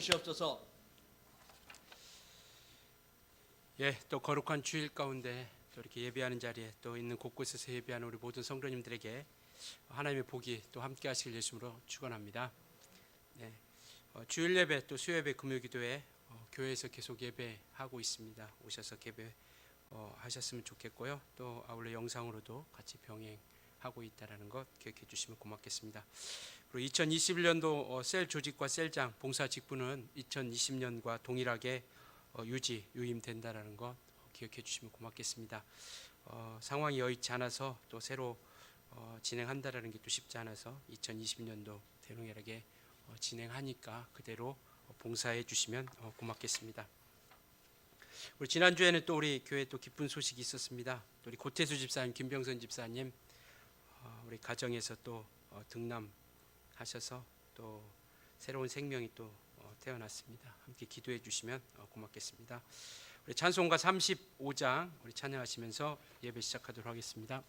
주시옵소서. 또 거룩한 주일 가운데 또 이렇게 예배하는 자리에 또 있는 곳곳에서 예배하는 우리 모든 성도님들에게 하나님의 복이 또 함께 하실 예수로 축원합니다. 주일 예배 또 수요 예배 금요 기도회 교회에서 계속 예배하고 있습니다. 오셔서 예배 하셨으면 좋겠고요. 또 아울러 영상으로도 같이 병행하고 있다라는 것 기억해 주시면 고맙겠습니다. 그리고 2021년도 셀 조직과 셀장 봉사 직분은 2020년과 동일하게 유임된다라는 것 기억해 주시면 고맙겠습니다. 상황이 여의치 않아서 또 새로 진행한다라는 게 또 쉽지 않아서 2020년도 대롱하게 진행하니까 그대로 봉사해 주시면 고맙겠습니다. 우리 지난주에는 또 우리 교회 또 기쁜 소식이 있었습니다. 또 우리 고태수 집사님, 김병선 집사님 우리 가정에서 또 등남하셔서 또 새로운 생명이 또 태어났습니다. 함께 기도해 주시면 고맙겠습니다. 우리 찬송가 35장 우리 찬양하시면서 예배 시작하도록 하겠습니다.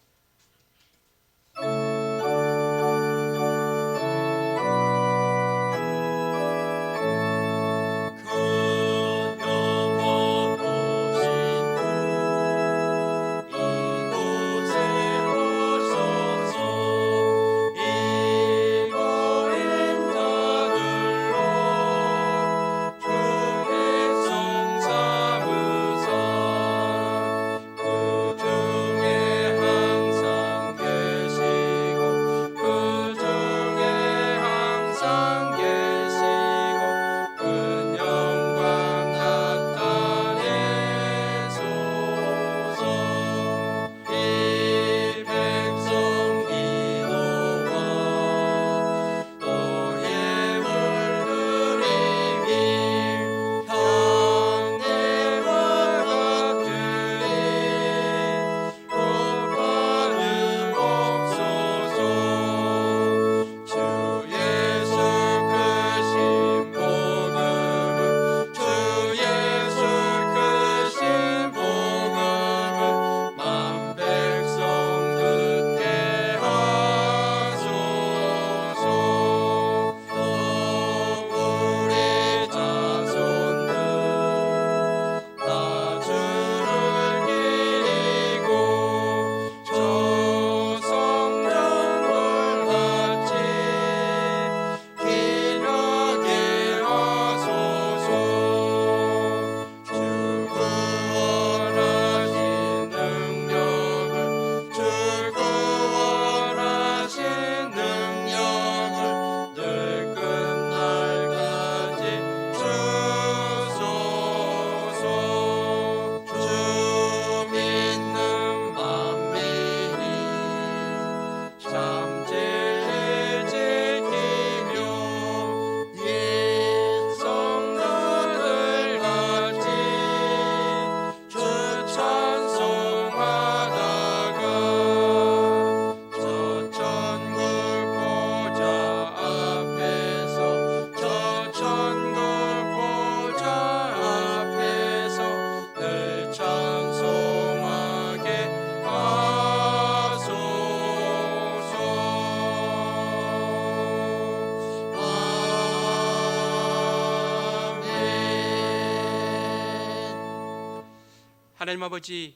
하나님 아버지,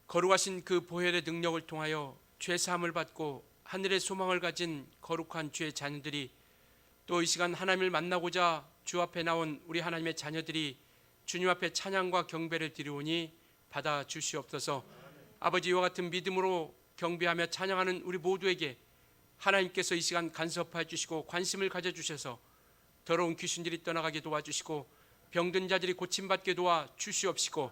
거룩하신 그 보혈의 능력을 통하여 죄 사함을 받고 하늘의 소망을 가진 거룩한 주의 자녀들이 또 이 시간 하나님을 만나고자 주 앞에 나온 우리 하나님의 자녀들이 주님 앞에 찬양과 경배를 드리오니 받아 주시옵소서. 아버지, 이와 같은 믿음으로 경배하며 찬양하는 우리 모두에게 하나님께서 이 시간 간섭하여 주시고 관심을 가져주셔서 더러운 귀신들이 떠나가게 도와주시고 병든 자들이 고침받게 도와 주시옵시고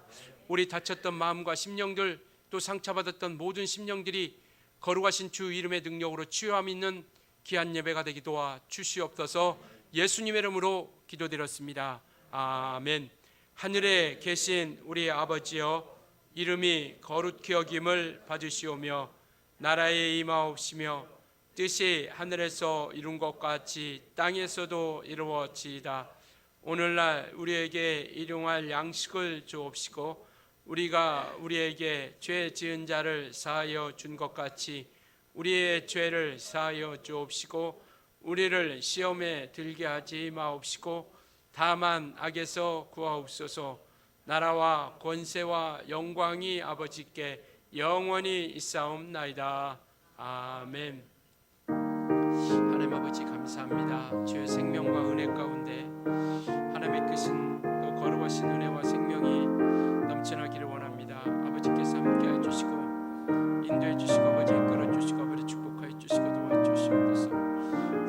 우리 다쳤던 마음과 심령들 또 상처받았던 모든 심령들이 거룩하신 주 이름의 능력으로 치유함 있는 귀한 예배가 되게 도와 주시옵소서. 예수님의 이름으로 기도드렸습니다. 아멘. 하늘에 계신 우리 아버지여, 이름이 거룩히 여김을 받으시오며 나라에 임하옵시며 뜻이 하늘에서 이룬 것 같이 땅에서도 이루어지이다. 오늘날 우리에게 일용할 양식을 주옵시고 우리가 우리에게 죄 지은 자를 사하여 준 것 같이 우리의 죄를 사하여 주옵시고 우리를 시험에 들게 하지 마옵시고 다만 악에서 구하옵소서. 나라와 권세와 영광이 아버지께 영원히 있사옵나이다. 아멘. 하나님 아버지 감사합니다. 주의 생명과 은혜 가운데 하나님의 뜻은 또 거룩하신 은혜와 생명이 넘쳐나기를 원합니다. 아버지께서 함께해 주시고 인도해 주시고 아버지 이끌어 주시고 아버지 축복하여 주시고 도와주시옵소서.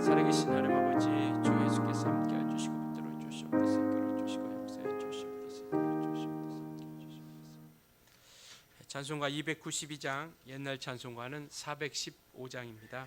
살아계신 하나님 아버지 주 예수께서 함께해 주시고 붙들어 주시옵소서. 이끌어 주시고 역사해 주시옵소서. 이끌어 주시옵소서. 찬송가 292장, 옛날 찬송가는 415장입니다.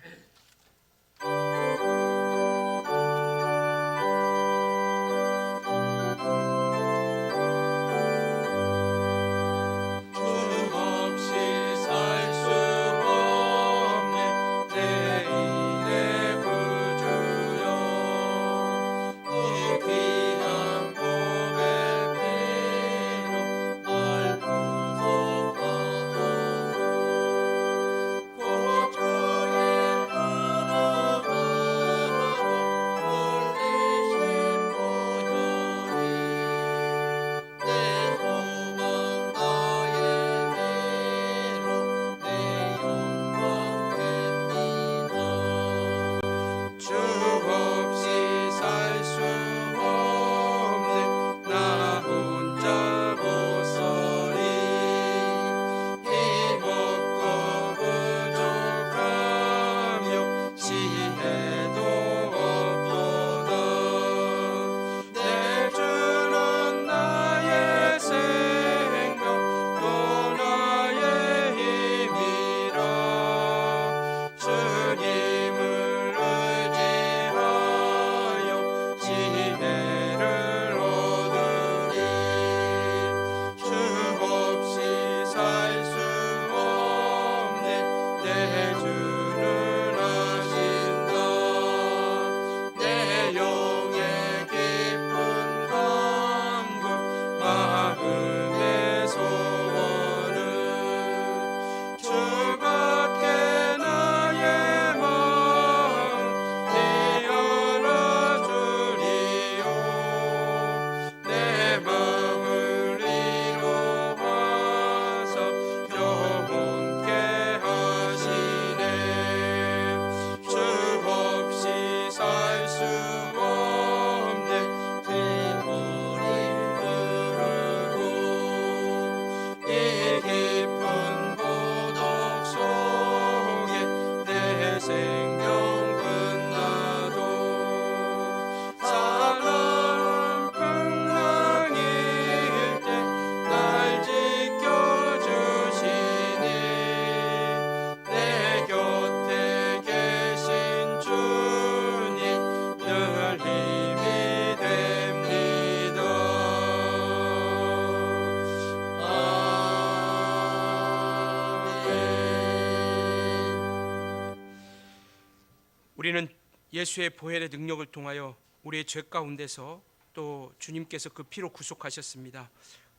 우리는 예수의 보혈의 능력을 통하여 우리의 죄 가운데서 또 주님께서 그 피로 구속하셨습니다.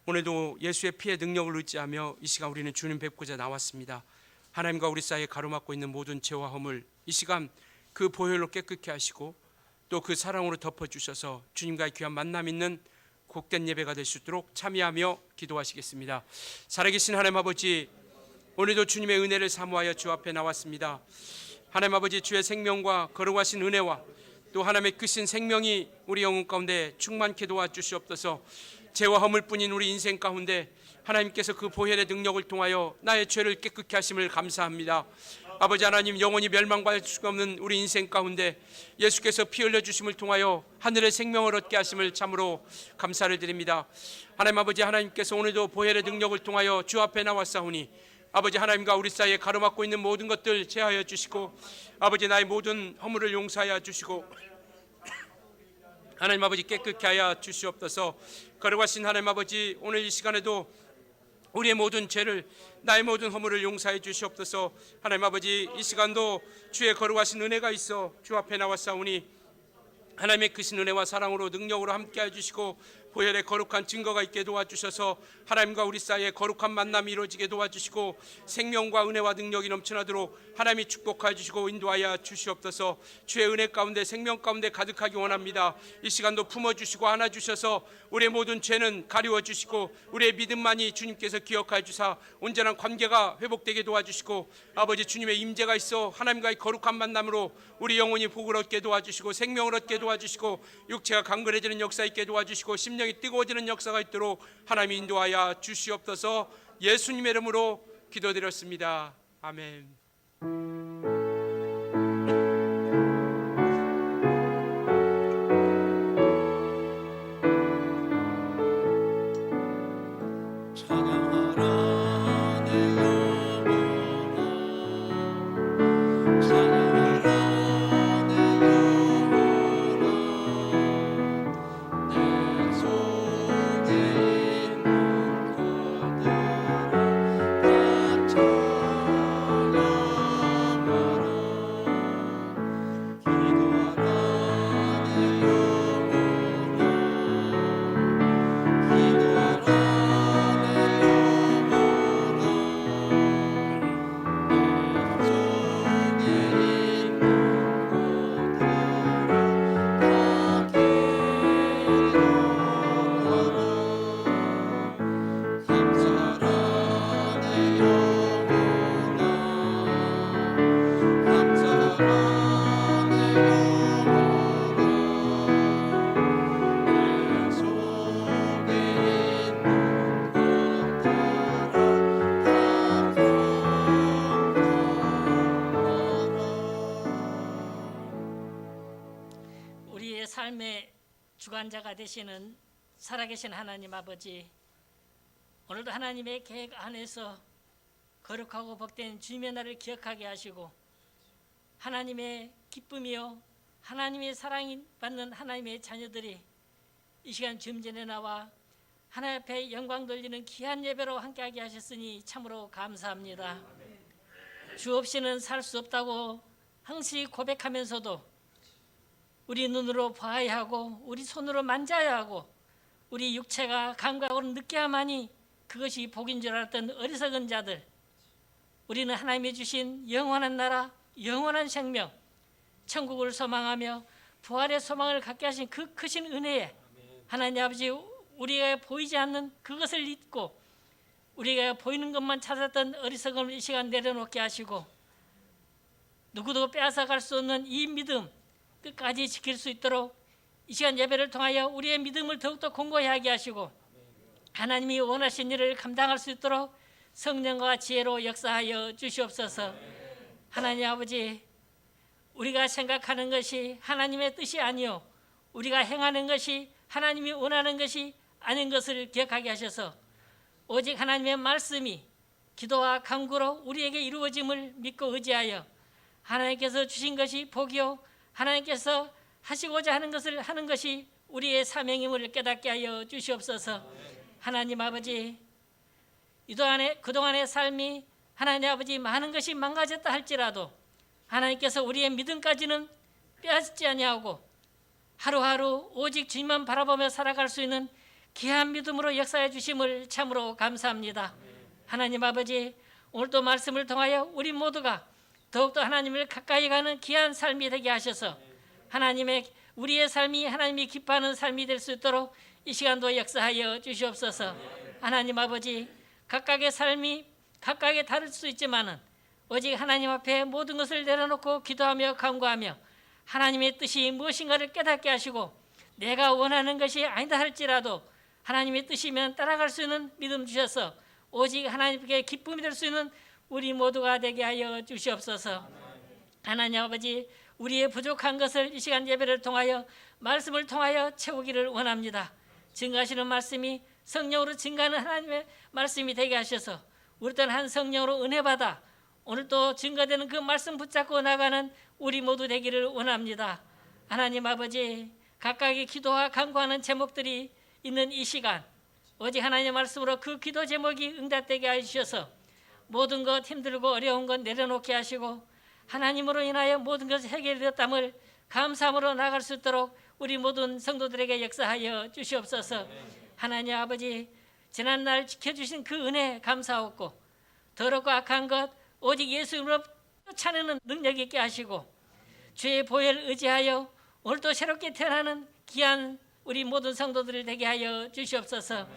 오늘도 예수의 피의 능력을 의지하며 이 시간 우리는 주님 뵙고자 나왔습니다. 하나님과 우리 사이에 가로막고 있는 모든 죄와 허물 이 시간 그 보혈로 깨끗게 하시고 또 그 사랑으로 덮어주셔서 주님과의 귀한 만남 있는 복된 예배가 될 수 있도록 참여하며 기도하시겠습니다. 살아계신 하나님 아버지, 오늘도 주님의 은혜를 사모하여 주 앞에 나왔습니다. 하나님 아버지, 주의 생명과 거룩하신 은혜와 또 하나님의 크신 생명이 우리 영혼 가운데 충만케 도와주시옵소서. 죄와 허물뿐인 우리 인생 가운데 하나님께서 그 보혈의 능력을 통하여 나의 죄를 깨끗게 하심을 감사합니다. 아버지 하나님, 영원히 멸망받을 수가 없는 우리 인생 가운데 예수께서 피 흘려주심을 통하여 하늘의 생명을 얻게 하심을 참으로 감사를 드립니다. 하나님 아버지, 하나님께서 오늘도 보혈의 능력을 통하여 주 앞에 나왔사오니 아버지 하나님과 우리 사이에 가로막고 있는 모든 것들 제하여 주시고 아버지 나의 모든 허물을 용서하여 주시고 하나님 아버지 깨끗게 하여 주시옵소서. 거룩하신 하나님 아버지, 오늘 이 시간에도 우리의 모든 죄를 나의 모든 허물을 용서해 주시옵소서. 하나님 아버지, 이 시간도 주의 거룩하신 은혜가 있어 주 앞에 나왔사오니 하나님의 크신 은혜와 사랑으로 능력으로 함께해 주시고 보혈의 거룩한 증거가 있게 도와주셔서 하나님과 우리 사이에 거룩한 만남이 이루어지게 도와주시고 생명과 은혜와 능력이 넘쳐나도록 하나님이 축복하여 주시고 인도하여 주시옵소서. 주의 은혜 가운데 생명 가운데 가득하기 원합니다. 이 시간도 품어주시고 안아주셔서 우리의 모든 죄는 가리워 주시고 우리의 믿음만이 주님께서 기억하여 주사 온전한 관계가 회복되게 도와주시고 아버지 주님의 임재가 있어 하나님과의 거룩한 만남으로 우리 영혼이 복을 얻게 도와주시고 생명을 얻게 도와주시고 육체가 강건해지는 역사 있게 도와주시고 심령이 뜨거워지는 역사가 있도록 하나님이 인도하여 주시옵소서. 예수님의 이름으로 기도드렸습니다. 아멘. 삶의 주관자가 되시는 살아계신 하나님 아버지, 오늘도 하나님의 계획 안에서 거룩하고 복된 주님의 날을 기억하게 하시고 하나님의 기쁨이요 하나님의 사랑이 받는 하나님의 자녀들이 이 시간 주님 전에 나와 하나님 앞에 영광 돌리는 귀한 예배로 함께하게 하셨으니 참으로 감사합니다. 주 없이는 살 수 없다고 항시 고백하면서도 우리 눈으로 봐야 하고 우리 손으로 만져야 하고 우리 육체가 감각으로 느껴야만이 그것이 복인 줄 알았던 어리석은 자들, 우리는 하나님이 주신 영원한 나라, 영원한 생명, 천국을 소망하며 부활의 소망을 갖게 하신 그 크신 은혜에 하나님 아버지, 우리가 보이지 않는 그것을 잊고 우리가 보이는 것만 찾았던 어리석음을 이 시간 내려놓게 하시고 누구도 빼앗아갈 수 없는 이 믿음 끝까지 지킬 수 있도록 이 시간 예배를 통하여 우리의 믿음을 더욱더 공고히 하게 하시고 하나님이 원하신 일을 감당할 수 있도록 성령과 지혜로 역사하여 주시옵소서. 하나님 아버지, 우리가 생각하는 것이 하나님의 뜻이 아니요 우리가 행하는 것이 하나님이 원하는 것이 아닌 것을 기억하게 하셔서 오직 하나님의 말씀이 기도와 간구로 우리에게 이루어짐을 믿고 의지하여 하나님께서 주신 것이 복이요 하나님께서 하시고자 하는 것을 하는 것이 우리의 사명임을 깨닫게 하여 주시옵소서. 하나님 아버지, 그동안의 삶이 하나님 아버지 많은 것이 망가졌다 할지라도 하나님께서 우리의 믿음까지는 빼앗지 아니하고 하루하루 오직 주님만 바라보며 살아갈 수 있는 귀한 믿음으로 역사해 주심을 참으로 감사합니다. 하나님 아버지, 오늘도 말씀을 통하여 우리 모두가 더욱더 하나님을 가까이 가는 귀한 삶이 되게 하셔서 우리의 삶이 하나님이 기뻐하는 삶이 될 수 있도록 이 시간도 역사하여 주시옵소서. 하나님 아버지, 각각의 삶이 각각에 다를 수 있지만은 오직 하나님 앞에 모든 것을 내려놓고 기도하며 간구하며 하나님의 뜻이 무엇인가를 깨닫게 하시고 내가 원하는 것이 아니다 할지라도 하나님의 뜻이면 따라갈 수 있는 믿음 주셔서 오직 하나님께 기쁨이 될 수 있는 우리 모두가 되게 하여 주시옵소서. 하나님 아버지, 우리의 부족한 것을 이 시간 예배를 통하여 말씀을 통하여 채우기를 원합니다. 증거하시는 말씀이 성령으로 증거하는 하나님의 말씀이 되게 하셔서 우리 또한 한 성령으로 은혜 받아 오늘 또 증거되는 그 말씀 붙잡고 나가는 우리 모두 되기를 원합니다. 하나님 아버지, 각각의 기도와 간구하는 제목들이 있는 이 시간 오직 하나님의 말씀으로 그 기도 제목이 응답되게 하셔서 모든 것 힘들고 어려운 것 내려놓게 하시고 하나님으로 인하여 모든 것이 해결되었담을 감사함으로 나아갈 수 있도록 우리 모든 성도들에게 역사하여 주시옵소서. 하나님 아버지, 지난날 지켜주신 그 은혜 감사하옵고 더럽고 악한 것 오직 예수님으로 쫓아내는 능력 있게 하시고 주의 보혈을 의지하여 오늘도 새롭게 태어나는 귀한 우리 모든 성도들 되게 하여 주시옵소서.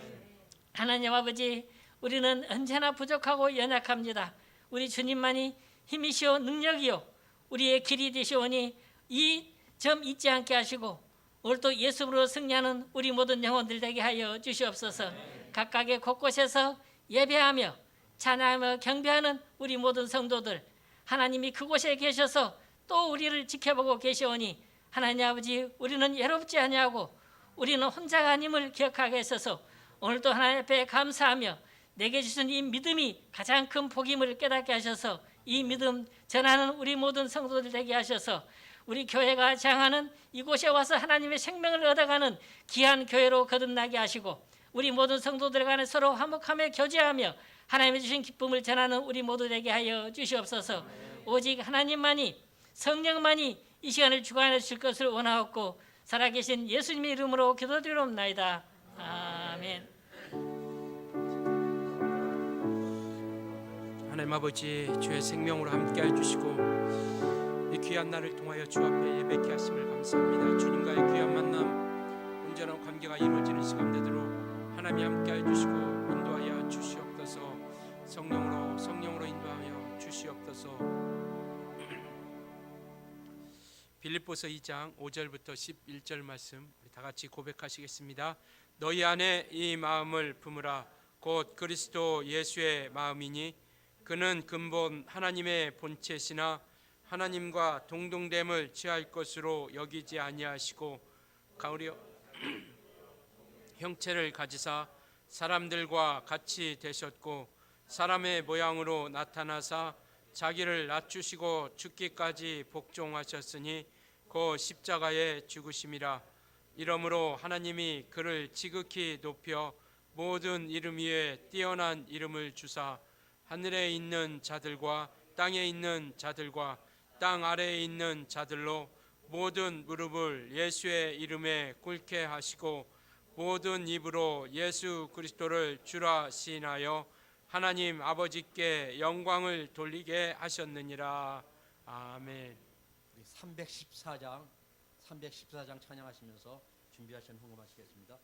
하나님 아버지, 우리는 언제나 부족하고 연약합니다. 우리 주님만이 힘이시오 능력이요 우리의 길이 되시오니 이 점 잊지 않게 하시고 오늘도 예수로 승리하는 우리 모든 영혼들 되게 하여 주시옵소서. 각각의 곳곳에서 예배하며 찬양하며 경배하는 우리 모든 성도들, 하나님이 그곳에 계셔서 또 우리를 지켜보고 계시오니 하나님 아버지, 우리는 외롭지 아니하고 우리는 혼자가 아님을 기억하게 하셔서 오늘도 하나님 앞에 감사하며 내게 주신 이 믿음이 가장 큰 복임을 깨닫게 하셔서 이 믿음 전하는 우리 모든 성도들 되게 하셔서 우리 교회가 장하는 이곳에 와서 하나님의 생명을 얻어가는 귀한 교회로 거듭나게 하시고 우리 모든 성도들 간에 서로 화목하며 교제하며 하나님이 주신 기쁨을 전하는 우리 모두 되게 하여 주시옵소서. 오직 하나님만이 성령만이 이 시간을 주관해 주실 것을 원하옵고 살아계신 예수님의 이름으로 기도드리옵나이다. 아멘. 하나님 아버지, 주의 생명으로 함께해 주시고 이 귀한 날을 통하여 주 앞에 예배케 하심을 감사합니다. 주님과의 귀한 만남, 온전한 관계가 이루어지는 시간대대로 하나님이 함께해 주시고 인도하여 주시옵소서. 성령으로 인도하여 주시옵소서. 빌립보서 2장 5절부터 11절 말씀 우리 다 같이 고백하시겠습니다. 너희 안에 이 마음을 품으라. 곧 그리스도 예수의 마음이니 그는 근본 하나님의 본체시나 하나님과 동등됨을 취할 것으로 여기지 아니하시고 가우려 형체를 가지사 사람들과 같이 되셨고 사람의 모양으로 나타나사 자기를 낮추시고 죽기까지 복종하셨으니 그 십자가에 죽으심이라. 이러므로 하나님이 그를 지극히 높여 모든 이름 위에 뛰어난 이름을 주사 하늘에 있는 자들과 땅에 있는 자들과 땅 아래에 있는 자들로 모든 무릎을 예수의 이름에 꿇게 하시고 모든 입으로 예수 그리스도를 주라 시인하여 하나님 아버지께 영광을 돌리게 하셨느니라. 아멘. 우리 314장 찬양하시면서 준비하신 헌금하시겠습니다.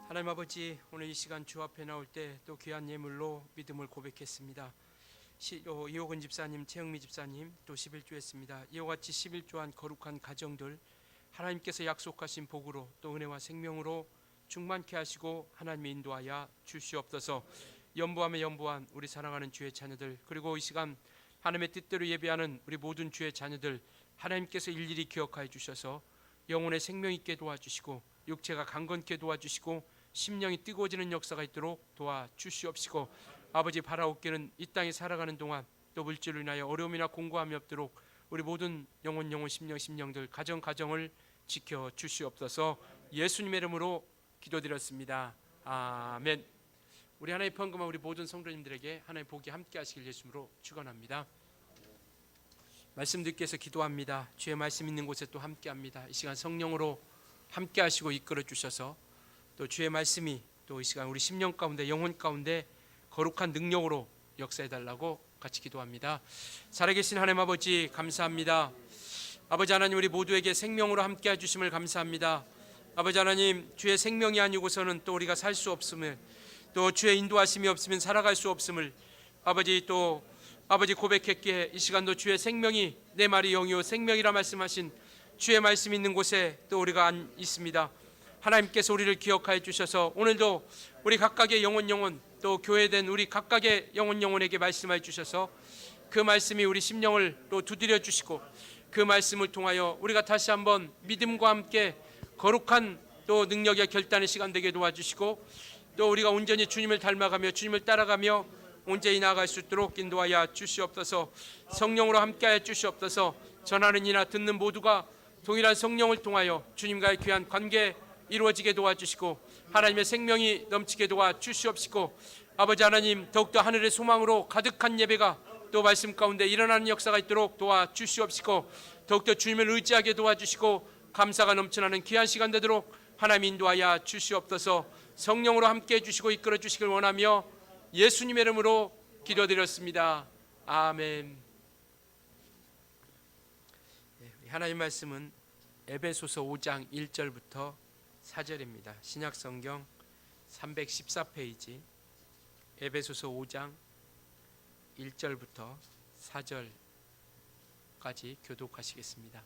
하나님 아버지, 오늘 이 시간 주 앞에 나올 때 또 귀한 예물로 믿음을 고백했습니다. 이호근 집사님, 최영미 집사님 또 11조 했습니다. 이와 같이 11조한 거룩한 가정들 하나님께서 약속하신 복으로 또 은혜와 생명으로 충만케 하시고 하나님의 인도하여 주시옵소서. 연부하며 연부한 우리 사랑하는 주의 자녀들, 그리고 이 시간 하나님의 뜻대로 예배하는 우리 모든 주의 자녀들 하나님께서 일일이 기억하여 주셔서 영혼의 생명 있게 도와주시고 육체가 강건케 도와주시고 심령이 뜨거워지는 역사가 있도록 도와주시옵시고 아버지 바라옵기는 이 땅에 살아가는 동안 또 물질로 인하여 어려움이나 공고함이 없도록 우리 모든 영혼 심령들 가정을 지켜주시옵소서. 예수님의 이름으로 기도드렸습니다. 아멘. 우리 하나님 평금한 우리 모든 성도님들에게 하나님 복이 함께 하시길 예수님으로 축원합니다. 말씀 듣기 위해서 기도합니다. 주의 말씀 있는 곳에 또 함께 합니다. 이 시간 성령으로 함께 하시고 이끌어 주셔서 또 주의 말씀이 또 이 시간 우리 심령 가운데 영혼 가운데 거룩한 능력으로 역사해 달라고 같이 기도합니다. 살아계신 하나님 아버지 감사합니다. 아버지 하나님 우리 모두에게 생명으로 함께 해주심을 감사합니다. 아버지 하나님 주의 생명이 아니고서는 또 우리가 살 수 없음을 또 주의 인도하심이 없으면 살아갈 수 없음을 아버지 또 아버지 고백했기에 이 시간도 주의 생명이 내 말이 영이요 생명이라 말씀하신 주의 말씀 있는 곳에 또 우리가 있습니다. 하나님께서 우리를 기억하여 주셔서 오늘도 우리 각각의 영혼 또 교회된 우리 각각의 영혼에게 말씀하여 주셔서 그 말씀이 우리 심령을 또 두드려 주시고 그 말씀을 통하여 우리가 다시 한번 믿음과 함께 거룩한 또 능력의 결단의 시간 되게 도와주시고 또 우리가 온전히 주님을 닮아가며 주님을 따라가며 온전히 나아갈 수 있도록 인도하여 주시옵소서. 성령으로 함께하여 주시옵소서. 전하는 이나 듣는 모두가 동일한 성령을 통하여 주님과의 귀한 관계 이루어지게 도와주시고 하나님의 생명이 넘치게 도와주시옵시고 아버지 하나님 더욱더 하늘의 소망으로 가득한 예배가 또 말씀 가운데 일어나는 역사가 있도록 도와주시옵시고 더욱더 주님을 의지하게 도와주시고 감사가 넘쳐나는 귀한 시간 되도록 하나님 인도하여 주시옵소서. 성령으로 함께해 주시고 이끌어 주시길 원하며 예수님의 이름으로 기도드렸습니다. 아멘. 하나님 말씀은 에베소서 5장 1절부터 4절입니다. 신약성경 314페이지 에베소서 5장 1절부터 4절까지 교독하시겠습니다.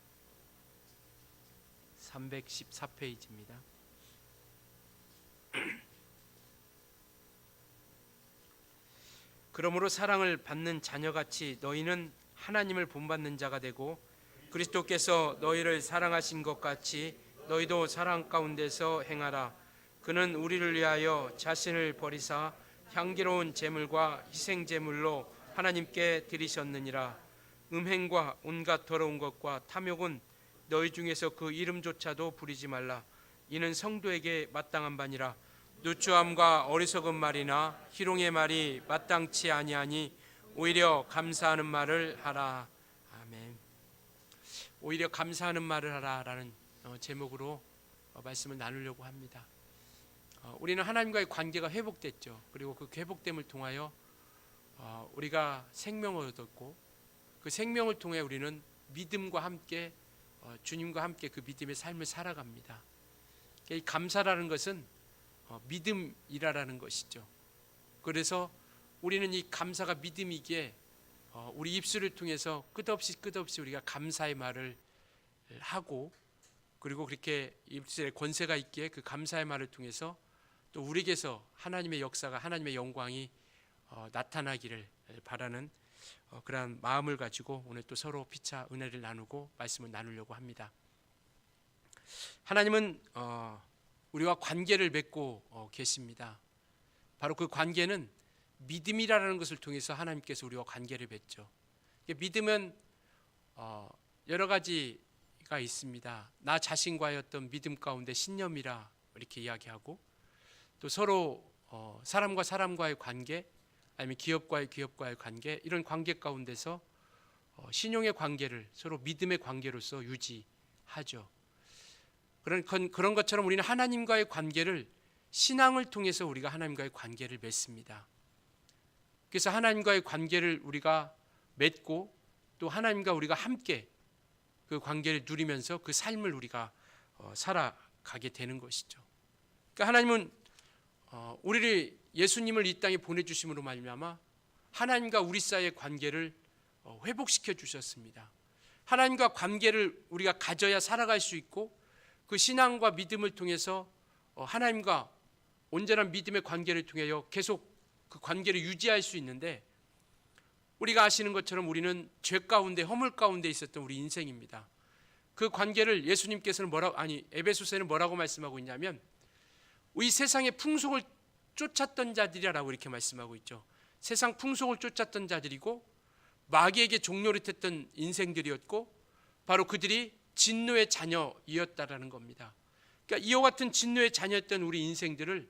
314페이지입니다. 그러므로 사랑을 받는 자녀같이 너희는 하나님을 본받는 자가 되고 그리스도께서 너희를 사랑하신 것 같이 너희도 사랑 가운데서 행하라. 그는 우리를 위하여 자신을 버리사 향기로운 제물과 희생 제물로 하나님께 드리셨느니라. 음행과 온갖 더러운 것과 탐욕은 너희 중에서 그 이름조차도 부리지 말라. 이는 성도에게 마땅한 바니라. 누추함과 어리석은 말이나 희롱의 말이 마땅치 아니하니 오히려 감사하는 말을 하라. 아멘. 오히려 감사하는 말을 하라라는 제목으로 말씀을 나누려고 합니다. 우리는 하나님과의 관계가 회복됐죠. 그리고 그 회복됨을 통하여 우리가 생명을 얻었고 그 생명을 통해 우리는 믿음과 함께 주님과 함께 그 믿음의 삶을 살아갑니다. 이 감사라는 것은 믿음이라는 것이죠. 그래서 우리는 이 감사가 믿음이기에 우리 입술을 통해서 끝없이 우리가 감사의 말을 하고 그리고 그렇게 입술에 권세가 있기에 그 감사의 말을 통해서 또 우리에게서 하나님의 역사가 하나님의 영광이 나타나기를 바라는 그러한 마음을 가지고 오늘 또 서로 피차 은혜를 나누고 말씀을 나누려고 합니다. 하나님은 우리와 관계를 맺고 계십니다. 바로 그 관계는 믿음이라는 것을 통해서 하나님께서 우리와 관계를 맺죠. 믿음은 여러 가지가 있습니다. 나 자신과의 어떤 믿음 가운데 신념이라 이렇게 이야기하고 또 서로 사람과 사람과의 관계 아니면 기업과의 관계 이런 관계 가운데서 신용의 관계를 서로 믿음의 관계로서 유지하죠. 그런 것처럼 우리는 하나님과의 관계를 신앙을 통해서 우리가 하나님과의 관계를 맺습니다. 그래서 하나님과의 관계를 우리가 맺고 또 하나님과 우리가 함께 그 관계를 누리면서 그 삶을 우리가 살아가게 되는 것이죠. 그러니까 하나님은 우리를 예수님을 이 땅에 보내주심으로 말미암아 하나님과 우리 사이의 관계를 회복시켜 주셨습니다. 하나님과 관계를 우리가 가져야 살아갈 수 있고 그 신앙과 믿음을 통해서 하나님과 온전한 믿음의 관계를 통하여 계속 그 관계를 유지할 수 있는데 우리가 아시는 것처럼 우리는 죄 가운데 허물 가운데 있었던 우리 인생입니다. 그 관계를 예수님께서는 에베소서에는 뭐라고 말씀하고 있냐면 이 세상의 풍속을 쫓았던 자들이라고 이렇게 말씀하고 있죠. 세상 풍속을 쫓았던 자들이고 마귀에게 종노릇했던 인생들이었고 바로 그들이 진노의 자녀이었다라는 겁니다. 그러니까 이와 같은 진노의 자녀였던 우리 인생들을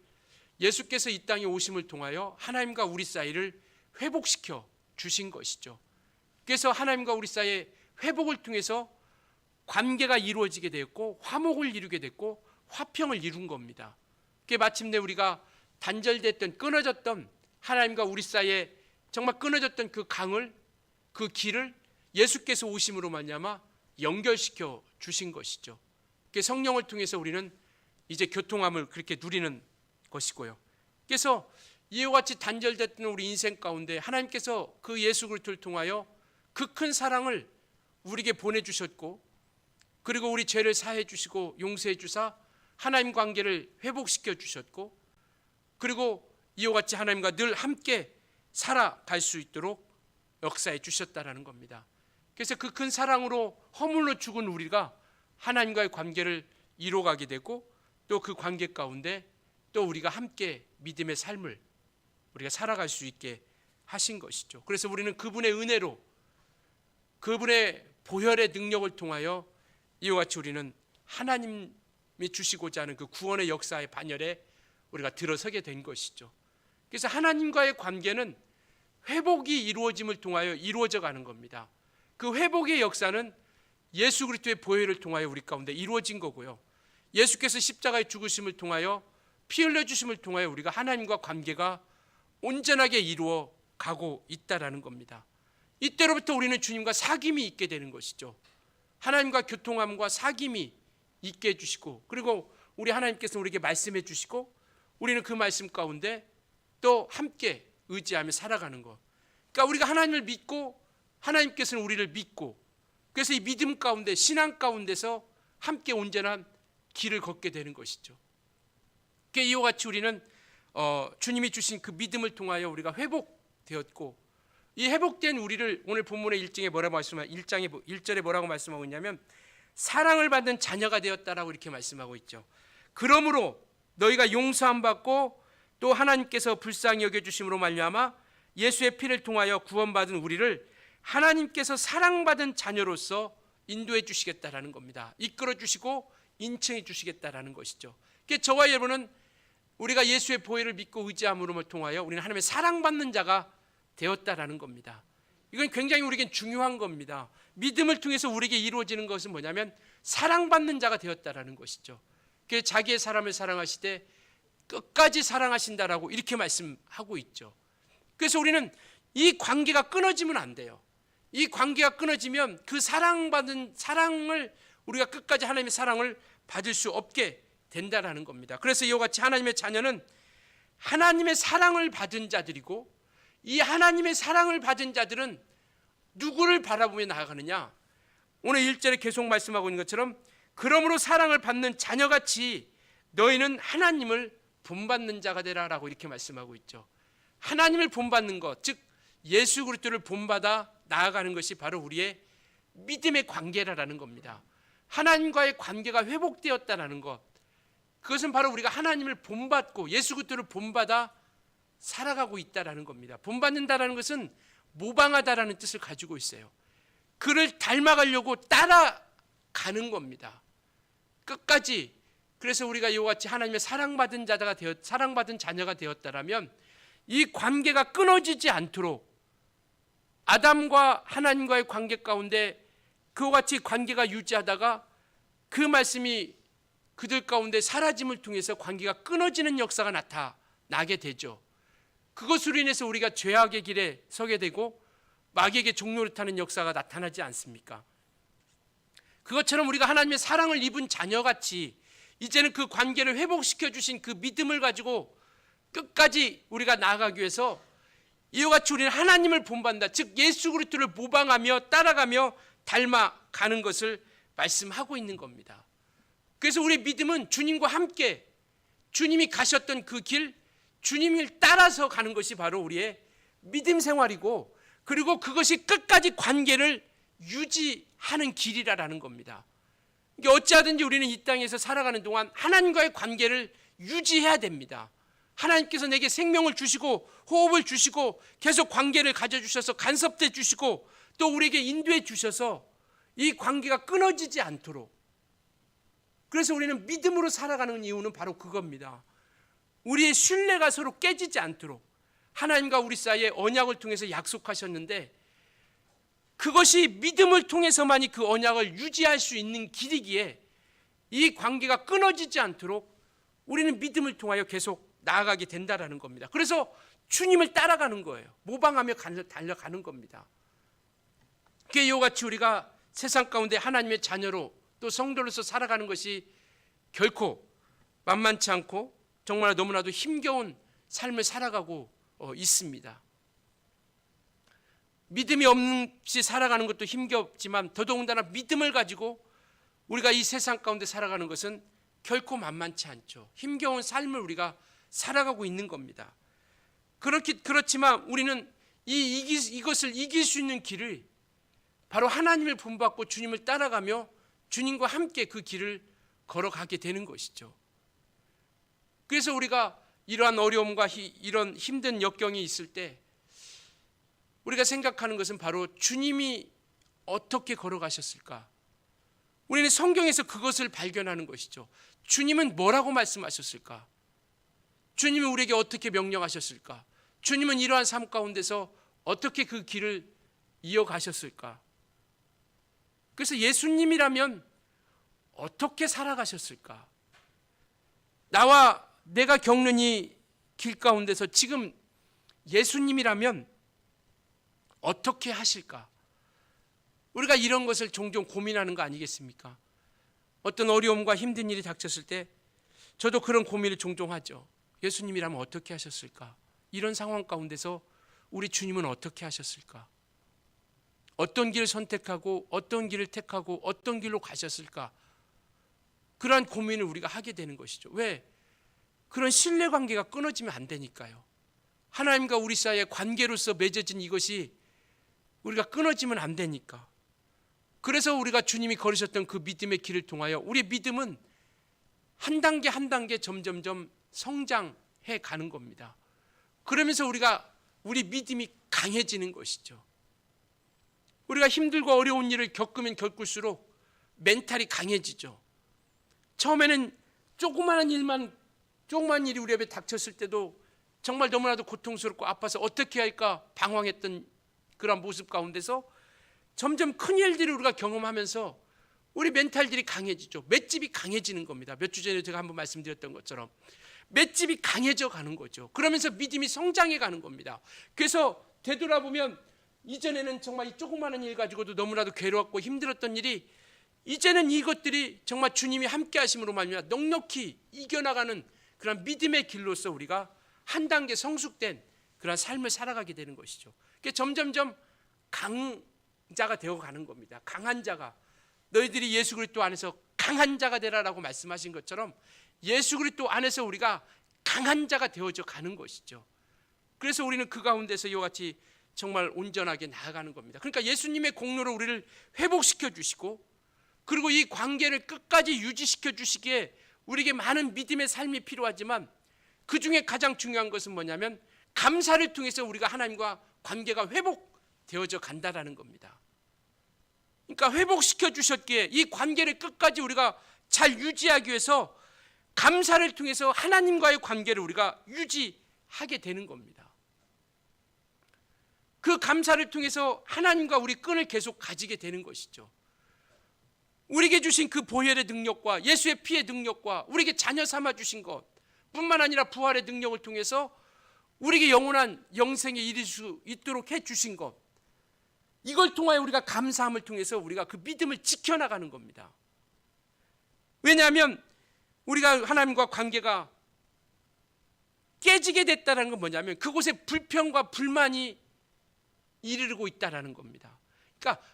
예수께서 이 땅에 오심을 통하여 하나님과 우리 사이를 회복시켜 주신 것이죠. 그래서 하나님과 우리 사이의 회복을 통해서 관계가 이루어지게 되었고 화목을 이루게 됐고 화평을 이룬 겁니다. 그게 마침내 우리가 단절됐던 끊어졌던 하나님과 우리 사이에 정말 끊어졌던 그 강을 그 길을 예수께서 오심으로 말미암아 연결시켜 주신 것이죠. 그 성령을 통해서 우리는 이제 교통함을 그렇게 누리는 것이고요. 그래서 이와 같이 단절됐던 우리 인생 가운데 하나님께서 그 예수 그리스도를 통하여 그 큰 사랑을 우리에게 보내주셨고 그리고 우리 죄를 사해 주시고 용서해 주사 하나님 관계를 회복시켜 주셨고 그리고 이와 같이 하나님과 늘 함께 살아갈 수 있도록 역사해 주셨다라는 겁니다. 그래서 그 큰 사랑으로 허물로 죽은 우리가 하나님과의 관계를 이루어가게 되고 또 그 관계 가운데 또 우리가 함께 믿음의 삶을 우리가 살아갈 수 있게 하신 것이죠. 그래서 우리는 그분의 은혜로 그분의 보혈의 능력을 통하여 이와 같이 우리는 하나님이 주시고자 하는 그 구원의 역사의 반열에 우리가 들어서게 된 것이죠. 그래서 하나님과의 관계는 회복이 이루어짐을 통하여 이루어져 가는 겁니다. 그 회복의 역사는 예수 그리스도의 보혈을 통하여 우리 가운데 이루어진 거고요. 예수께서 십자가의 죽으심을 통하여 피 흘려 주심을 통하여 우리가 하나님과 관계가 온전하게 이루어 가고 있다라는 겁니다. 이때로부터 우리는 주님과 사귐이 있게 되는 것이죠. 하나님과 교통함과 사귐이 있게 해주시고 그리고 우리 하나님께서 우리에게 말씀해 주시고 우리는 그 말씀 가운데 또 함께 의지하며 살아가는 것. 그러니까 우리가 하나님을 믿고 하나님께서는 우리를 믿고 그래서 이 믿음 가운데 신앙 가운데서 함께 온전한 길을 걷게 되는 것이죠. 그러니까 이와 같이 우리는 주님이 주신 그 믿음을 통하여 우리가 회복되었고 이 회복된 우리를 오늘 본문의 1절에 뭐라고 말씀하고 있냐면 사랑을 받는 자녀가 되었다라고 이렇게 말씀하고 있죠. 그러므로 너희가 용서함 받고 또 하나님께서 불쌍히 여겨주심으로 말미암아 예수의 피를 통하여 구원받은 우리를 하나님께서 사랑받은 자녀로서 인도해 주시겠다라는 겁니다. 이끌어 주시고 인칭해 주시겠다라는 것이죠. 그러니까 저와 여러분은 우리가 예수의 보혈을 믿고 의지함으로 통하여 우리는 하나님의 사랑받는 자가 되었다라는 겁니다. 이건 굉장히 우리에게 중요한 겁니다. 믿음을 통해서 우리에게 이루어지는 것은 뭐냐면 사랑받는 자가 되었다라는 것이죠. 그래서 자기의 사람을 사랑하시되 끝까지 사랑하신다라고 이렇게 말씀하고 있죠. 그래서 우리는 이 관계가 끊어지면 안 돼요. 이 관계가 끊어지면 그 사랑받은 사랑을 우리가 끝까지 하나님의 사랑을 받을 수 없게 된다라는 겁니다. 그래서 이와 같이 하나님의 자녀는 하나님의 사랑을 받은 자들이고 이 하나님의 사랑을 받은 자들은 누구를 바라보며 나아가느냐? 오늘 1절에 계속 말씀하고 있는 것처럼 그러므로 사랑을 받는 자녀같이 너희는 하나님을 본받는 자가 되라라고 이렇게 말씀하고 있죠. 하나님을 본받는 것, 즉 예수 그리스도를 본받아 나아가는 것이 바로 우리의 믿음의 관계라는 겁니다. 하나님과의 관계가 회복되었다는 것, 그것은 바로 우리가 하나님을 본받고 예수 그리스도를 본받아 살아가고 있다라는 겁니다. 본받는다라는 것은 모방하다라는 뜻을 가지고 있어요. 그를 닮아가려고 따라가는 겁니다. 끝까지. 그래서 우리가 이와 같이 하나님의 사랑받은 자녀가 되었다라면 이 관계가 끊어지지 않도록 아담과 하나님과의 관계 가운데 그와 같이 관계가 유지하다가 그 말씀이 그들 가운데 사라짐을 통해서 관계가 끊어지는 역사가 나타나게 되죠. 그것으로 인해서 우리가 죄악의 길에 서게 되고 마귀에게 종노릇하는 역사가 나타나지 않습니까? 그것처럼 우리가 하나님의 사랑을 입은 자녀같이 이제는 그 관계를 회복시켜 주신 그 믿음을 가지고 끝까지 우리가 나아가기 위해서 이와 같이 우리는 하나님을 본받는다. 즉 예수 그리스도를 모방하며 따라가며 닮아가는 것을 말씀하고 있는 겁니다. 그래서 우리의 믿음은 주님과 함께 주님이 가셨던 그 길, 주님을 따라서 가는 것이 바로 우리의 믿음 생활이고 그리고 그것이 끝까지 관계를 유지하는 길이라는 겁니다. 이게 어찌하든지 우리는 이 땅에서 살아가는 동안 하나님과의 관계를 유지해야 됩니다. 하나님께서 내게 생명을 주시고 호흡을 주시고 계속 관계를 가져주셔서 간섭돼 주시고 또 우리에게 인도해 주셔서 이 관계가 끊어지지 않도록, 그래서 우리는 믿음으로 살아가는 이유는 바로 그겁니다. 우리의 신뢰가 서로 깨지지 않도록 하나님과 우리 사이에 언약을 통해서 약속하셨는데, 그것이 믿음을 통해서만이 그 언약을 유지할 수 있는 길이기에 이 관계가 끊어지지 않도록 우리는 믿음을 통하여 계속 나아가게 된다라는 겁니다. 그래서 주님을 따라가는 거예요. 모방하며 달려가는 겁니다. 그게 이와 같이 우리가 세상 가운데 하나님의 자녀로 또 성도로서 살아가는 것이 결코 만만치 않고 정말 너무나도 힘겨운 삶을 살아가고 있습니다. 믿음이 없이 살아가는 것도 힘겹지만 더더군다나 믿음을 가지고 우리가 이 세상 가운데 살아가는 것은 결코 만만치 않죠. 힘겨운 삶을 우리가 살아가고 있는 겁니다. 그렇지만 우리는 이것을 이길 수 있는 길을 바로 하나님을 본받고 주님을 따라가며 주님과 함께 그 길을 걸어가게 되는 것이죠. 그래서 우리가 이러한 어려움과 이런 힘든 역경이 있을 때 우리가 생각하는 것은 바로 주님이 어떻게 걸어가셨을까? 우리는 성경에서 그것을 발견하는 것이죠. 주님은 뭐라고 말씀하셨을까? 주님은 우리에게 어떻게 명령하셨을까? 주님은 이러한 삶 가운데서 어떻게 그 길을 이어가셨을까? 그래서 예수님이라면 어떻게 살아가셨을까? 나와 내가 겪는 이 길 가운데서 지금 예수님이라면 어떻게 하실까? 우리가 이런 것을 종종 고민하는 거 아니겠습니까? 어떤 어려움과 힘든 일이 닥쳤을 때 저도 그런 고민을 종종 하죠. 예수님이라면 어떻게 하셨을까? 이런 상황 가운데서 우리 주님은 어떻게 하셨을까? 어떤 길을 선택하고 어떤 길을 택하고 어떤 길로 가셨을까? 그러한 고민을 우리가 하게 되는 것이죠. 왜? 그런 신뢰관계가 끊어지면 안 되니까요. 하나님과 우리 사이의 관계로서 맺어진 이것이 우리가 끊어지면 안 되니까. 그래서 우리가 주님이 걸으셨던 그 믿음의 길을 통하여 우리의 믿음은 한 단계 한 단계 점점점 성장해 가는 겁니다. 그러면서 우리 믿음이 강해지는 것이죠. 우리가 힘들고 어려운 일을 겪으면 겪을수록 멘탈이 강해지죠. 처음에는 조그마한 일이 우리 앞에 닥쳤을 때도 정말 너무나도 고통스럽고 아파서 어떻게 할까 방황했던 그런 모습 가운데서 점점 큰 일들을 우리가 경험하면서 우리 멘탈들이 강해지죠. 맷집이 강해지는 겁니다. 몇 주 전에 제가 한번 말씀드렸던 것처럼 맷집이 강해져 가는 거죠. 그러면서 믿음이 성장해 가는 겁니다. 그래서 되돌아보면 이전에는 정말 이 조그마한 일 가지고도 너무나도 괴로웠고 힘들었던 일이 이제는 이것들이 정말 주님이 함께 하심으로 말미암아 넉넉히 이겨나가는 그런 믿음의 길로서 우리가 한 단계 성숙된 그런 삶을 살아가게 되는 것이죠. 그게 점점점 강자가 되어가는 겁니다. 강한 자가, 너희들이 예수 그리스도 안에서 강한 자가 되라라고 말씀하신 것처럼 예수 그리스도 안에서 우리가 강한 자가 되어져 가는 것이죠. 그래서 우리는 그 가운데서 이와 같이 정말 온전하게 나아가는 겁니다. 그러니까 예수님의 공로로 우리를 회복시켜 주시고 그리고 이 관계를 끝까지 유지시켜 주시기에 우리에게 많은 믿음의 삶이 필요하지만 그 중에 가장 중요한 것은 뭐냐면 감사를 통해서 우리가 하나님과 관계가 회복되어져 간다라는 겁니다. 그러니까 회복시켜 주셨기에 이 관계를 끝까지 우리가 잘 유지하기 위해서 감사를 통해서 하나님과의 관계를 우리가 유지하게 되는 겁니다. 그 감사를 통해서 하나님과 우리 끈을 계속 가지게 되는 것이죠. 우리에게 주신 그 보혈의 능력과 예수의 피의 능력과 우리에게 자녀 삼아 주신 것 뿐만 아니라 부활의 능력을 통해서 우리에게 영원한 영생에 이를 수 있도록 해 주신 것, 이걸 통하여 우리가 감사함을 통해서 우리가 그 믿음을 지켜나가는 겁니다. 왜냐하면 우리가 하나님과 관계가 깨지게 됐다는 건 뭐냐면 그곳에 불평과 불만이 이르고 있다는 겁니다. 그러니까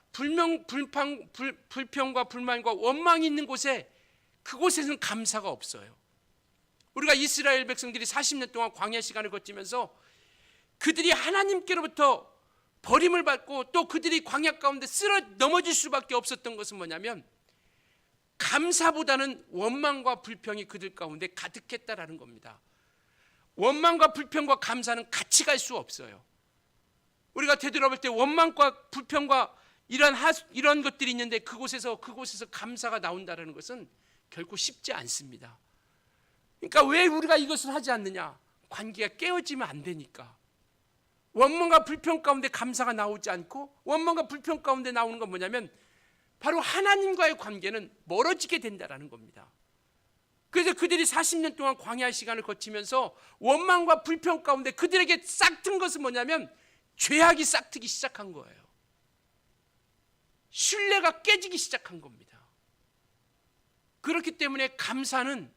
불평과 불만과 원망이 있는 곳에 그곳에는 감사가 없어요. 우리가 이스라엘 백성들이 40년 동안 광야 시간을 거치면서 그들이 하나님께로부터 버림을 받고 또 그들이 광야 가운데 쓰러 넘어질 수밖에 없었던 것은 뭐냐면 감사보다는 원망과 불평이 그들 가운데 가득했다라는 겁니다. 원망과 불평과 감사는 같이 갈 수 없어요. 우리가 되돌아볼 때 원망과 불평과 이런 것들이 있는데 그곳에서 감사가 나온다는 것은 결코 쉽지 않습니다. 그러니까 왜 우리가 이것을 하지 않느냐? 관계가 깨어지면 안 되니까. 원망과 불평 가운데 감사가 나오지 않고 원망과 불평 가운데 나오는 건 뭐냐면 바로 하나님과의 관계는 멀어지게 된다는 겁니다. 그래서 그들이 40년 동안 광야 시간을 거치면서 원망과 불평 가운데 그들에게 싹튼 것은 뭐냐면 죄악이 싹트기 시작한 거예요. 신뢰가 깨지기 시작한 겁니다. 그렇기 때문에 감사는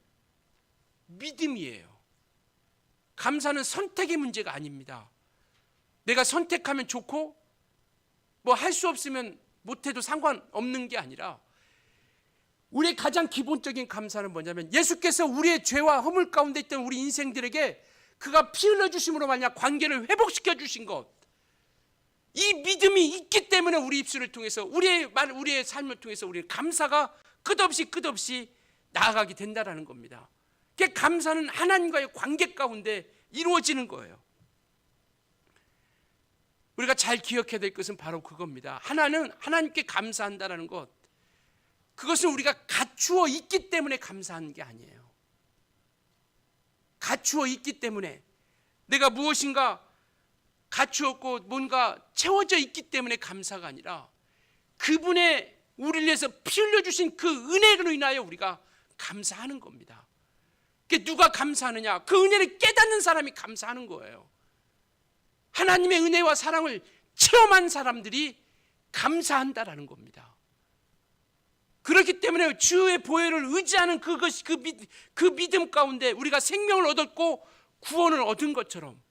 믿음이에요. 감사는 선택의 문제가 아닙니다. 내가 선택하면 좋고 뭐 할 수 없으면 못해도 상관없는 게 아니라 우리의 가장 기본적인 감사는 뭐냐면 예수께서 우리의 죄와 허물 가운데 있던 우리 인생들에게 그가 피 흘려주심으로 말미암아 관계를 회복시켜 주신 것, 이 믿음이 있기 때문에 우리 입술을 통해서 우리의 삶을 통해서 우리의 감사가 끝없이 나아가게 된다는 겁니다. 감사는 하나님과의 관계 가운데 이루어지는 거예요. 우리가 잘 기억해야 될 것은 바로 그겁니다. 하나님께 감사한다는 것, 그것은 우리가 갖추어 있기 때문에 감사하는 게 아니에요. 갖추어 있기 때문에 내가 무엇인가 갖추었고 뭔가 채워져 있기 때문에 감사가 아니라 그분의 우리를 위해서 피 흘려주신 그 은혜로 인하여 우리가 감사하는 겁니다. 누가 감사하느냐? 그 은혜를 깨닫는 사람이 감사하는 거예요. 하나님의 은혜와 사랑을 체험한 사람들이 감사한다라는 겁니다. 그렇기 때문에 주의 보혈을 의지하는 그 믿음 가운데 우리가 생명을 얻었고 구원을 얻은 것처럼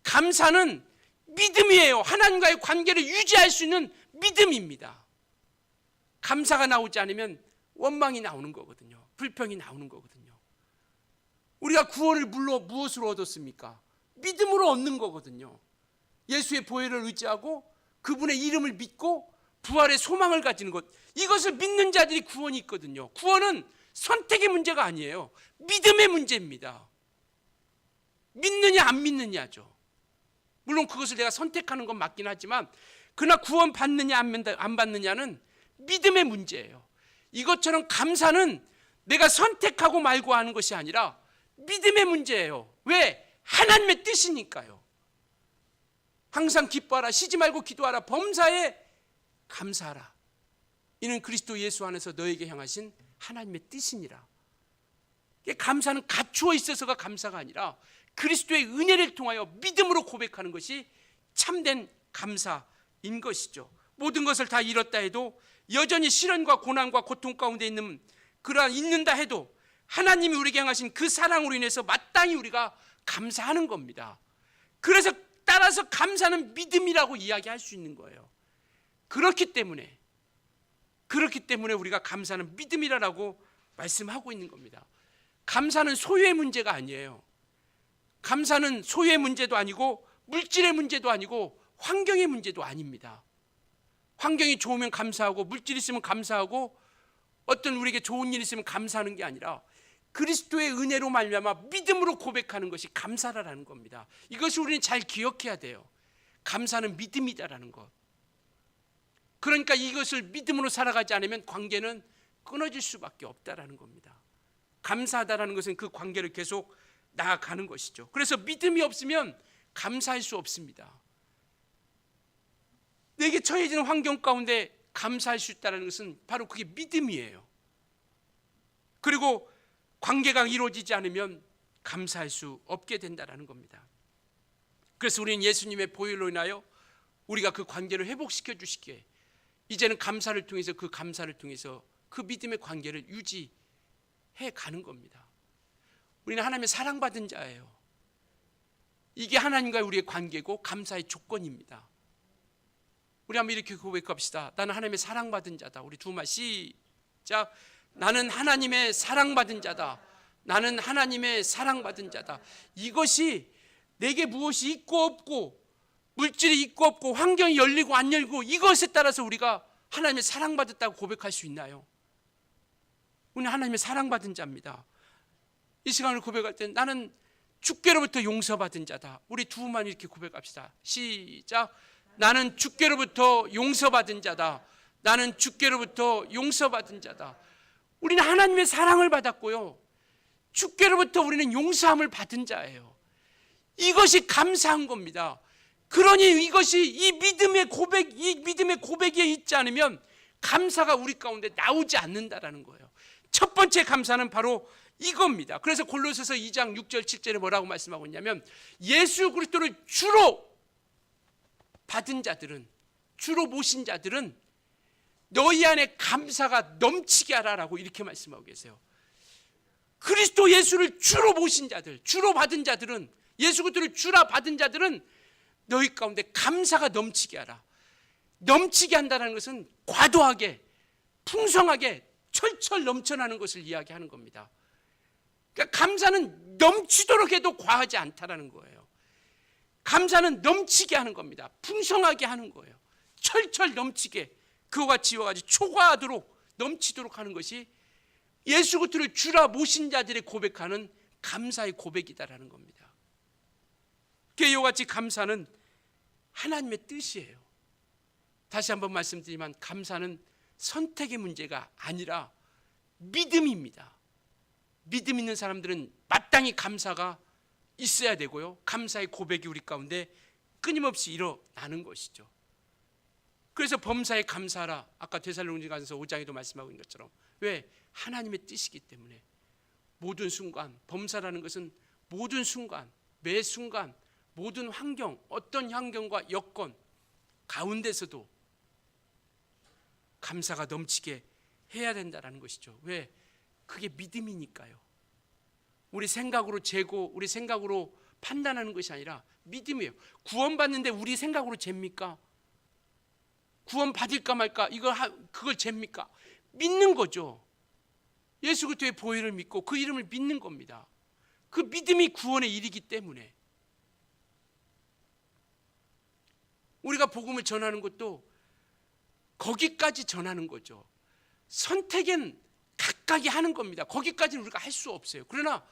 감사는 믿음이에요. 하나님과의 관계를 유지할 수 있는 믿음입니다. 감사가 나오지 않으면 원망이 나오는 거거든요. 불평이 나오는 거거든요. 우리가 구원을 무엇으로 얻었습니까? 믿음으로 얻는 거거든요. 예수의 보혈을 의지하고 그분의 이름을 믿고 부활의 소망을 가지는 것, 이것을 믿는 자들이 구원이 있거든요. 구원은 선택의 문제가 아니에요. 믿음의 문제입니다. 믿느냐 안 믿느냐죠. 물론 그것을 내가 선택하는 건 맞긴 하지만 그러나 구원 받느냐 안 받느냐는 믿음의 문제예요. 이것처럼 감사는 내가 선택하고 말고 하는 것이 아니라 믿음의 문제예요. 왜? 하나님의 뜻이니까요. 항상 기뻐하라, 쉬지 말고 기도하라, 범사에 감사하라. 이는 그리스도 예수 안에서 너에게 향하신 하나님의 뜻이니라. 감사는 갖추어 있어서가 감사가 아니라 그리스도의 은혜를 통하여 믿음으로 고백하는 것이 참된 감사인 것이죠. 모든 것을 다 잃었다 해도 여전히 시련과 고난과 고통 가운데 있는다 해도 하나님이 우리에게 향하신 그 사랑으로 인해서 마땅히 우리가 감사하는 겁니다. 그래서 따라서 감사는 믿음이라고 이야기할 수 있는 거예요. 그렇기 때문에 우리가 감사는 믿음이라고 말씀하고 있는 겁니다. 감사는 소유의 문제가 아니에요. 감사는 소유의 문제도 아니고 물질의 문제도 아니고 환경의 문제도 아닙니다. 환경이 좋으면 감사하고 물질이 있으면 감사하고 어떤 우리에게 좋은 일이 있으면 감사하는 게 아니라 그리스도의 은혜로 말미암아 믿음으로 고백하는 것이 감사라는 겁니다. 이것을 우리는 잘 기억해야 돼요. 감사는 믿음이다라는 것. 그러니까 이것을 믿음으로 살아가지 않으면 관계는 끊어질 수밖에 없다라는 겁니다. 감사하다라는 것은 그 관계를 계속 나아가는 것이죠. 그래서 믿음이 없으면 감사할 수 없습니다. 내게 처해지는 환경 가운데 감사할 수 있다는 것은 바로 그게 믿음이에요. 그리고 관계가 이루어지지 않으면 감사할 수 없게 된다는 겁니다. 그래서 우리는 예수님의 보혈로 인하여 우리가 그 관계를 회복시켜 주시기에 이제는 감사를 통해서 그 믿음의 관계를 유지해 가는 겁니다. 우리는 하나님의 사랑받은 자예요. 이게 하나님과 우리의 관계고 감사의 조건입니다. 우리 한번 이렇게 고백합시다. 나는 하나님의 사랑받은 자다. 우리 두 말 시작. 나는 하나님의 사랑받은 자다. 나는 하나님의 사랑받은 자다. 이것이 내게 무엇이 있고 없고 물질이 있고 없고 환경이 열리고 안 열리고 이것에 따라서 우리가 하나님의 사랑받았다고 고백할 수 있나요? 우리는 하나님의 사랑받은 자입니다. 이 시간을 고백할 때 나는 주께로부터 용서받은 자다. 우리 두만 이렇게 고백합시다. 시작. 나는 주께로부터 용서받은 자다. 나는 주께로부터 용서받은 자다. 우리는 하나님의 사랑을 받았고요, 주께로부터 우리는 용서함을 받은 자예요. 이것이 감사한 겁니다. 그러니 이것이 이 믿음의 고백에 있지 않으면 감사가 우리 가운데 나오지 않는다라는 거예요. 첫 번째 감사는 바로 이겁니다. 그래서 골로새서 2장 6절 7절에 뭐라고 말씀하고 있냐면, 예수 그리스도를 주로 받은 자들은, 주로 모신 자들은 너희 안에 감사가 넘치게 하라라고 이렇게 말씀하고 계세요. 그리스도 예수를 주로 모신 자들, 주로 받은 자들은, 예수 그리스도를 주라 받은 자들은 너희 가운데 감사가 넘치게 하라. 넘치게 한다는 것은 과도하게, 풍성하게, 철철 넘쳐나는 것을 이야기하는 겁니다. 그러니까 감사는 넘치도록 해도 과하지 않다라는 거예요. 감사는 넘치게 하는 겁니다. 풍성하게 하는 거예요. 철철 넘치게, 그와 같이 이와같이 초과하도록 넘치도록 하는 것이 예수 그리스도를 주라 모신 자들이 고백하는 감사의 고백이다라는 겁니다. 이와 같이 감사는 하나님의 뜻이에요. 다시 한번 말씀드리면 감사는 선택의 문제가 아니라 믿음입니다. 믿음 있는 사람들은 마땅히 감사가 있어야 되고요, 감사의 고백이 우리 가운데 끊임없이 일어나는 것이죠. 그래서 범사에 감사하라, 아까 데살로니가서 5장에도 말씀하고 있는 것처럼. 왜? 하나님의 뜻이기 때문에. 모든 순간, 범사라는 것은 모든 순간, 매 순간, 모든 환경, 어떤 환경과 여건 가운데서도 감사가 넘치게 해야 된다는 것이죠. 왜? 그게 믿음이니까요. 우리 생각으로 재고, 우리 생각으로 판단하는 것이 아니라 믿음이에요. 구원받는데 우리 생각으로 잽니까? 구원 받을까 말까, 그걸 잽니까? 믿는 거죠. 예수 그리스도의 보혈을 믿고 그 이름을 믿는 겁니다. 그 믿음이 구원의 일이기 때문에. 우리가 복음을 전하는 것도 거기까지 전하는 거죠. 선택은 각각이 하는 겁니다. 거기까지는 우리가 할 수 없어요. 그러나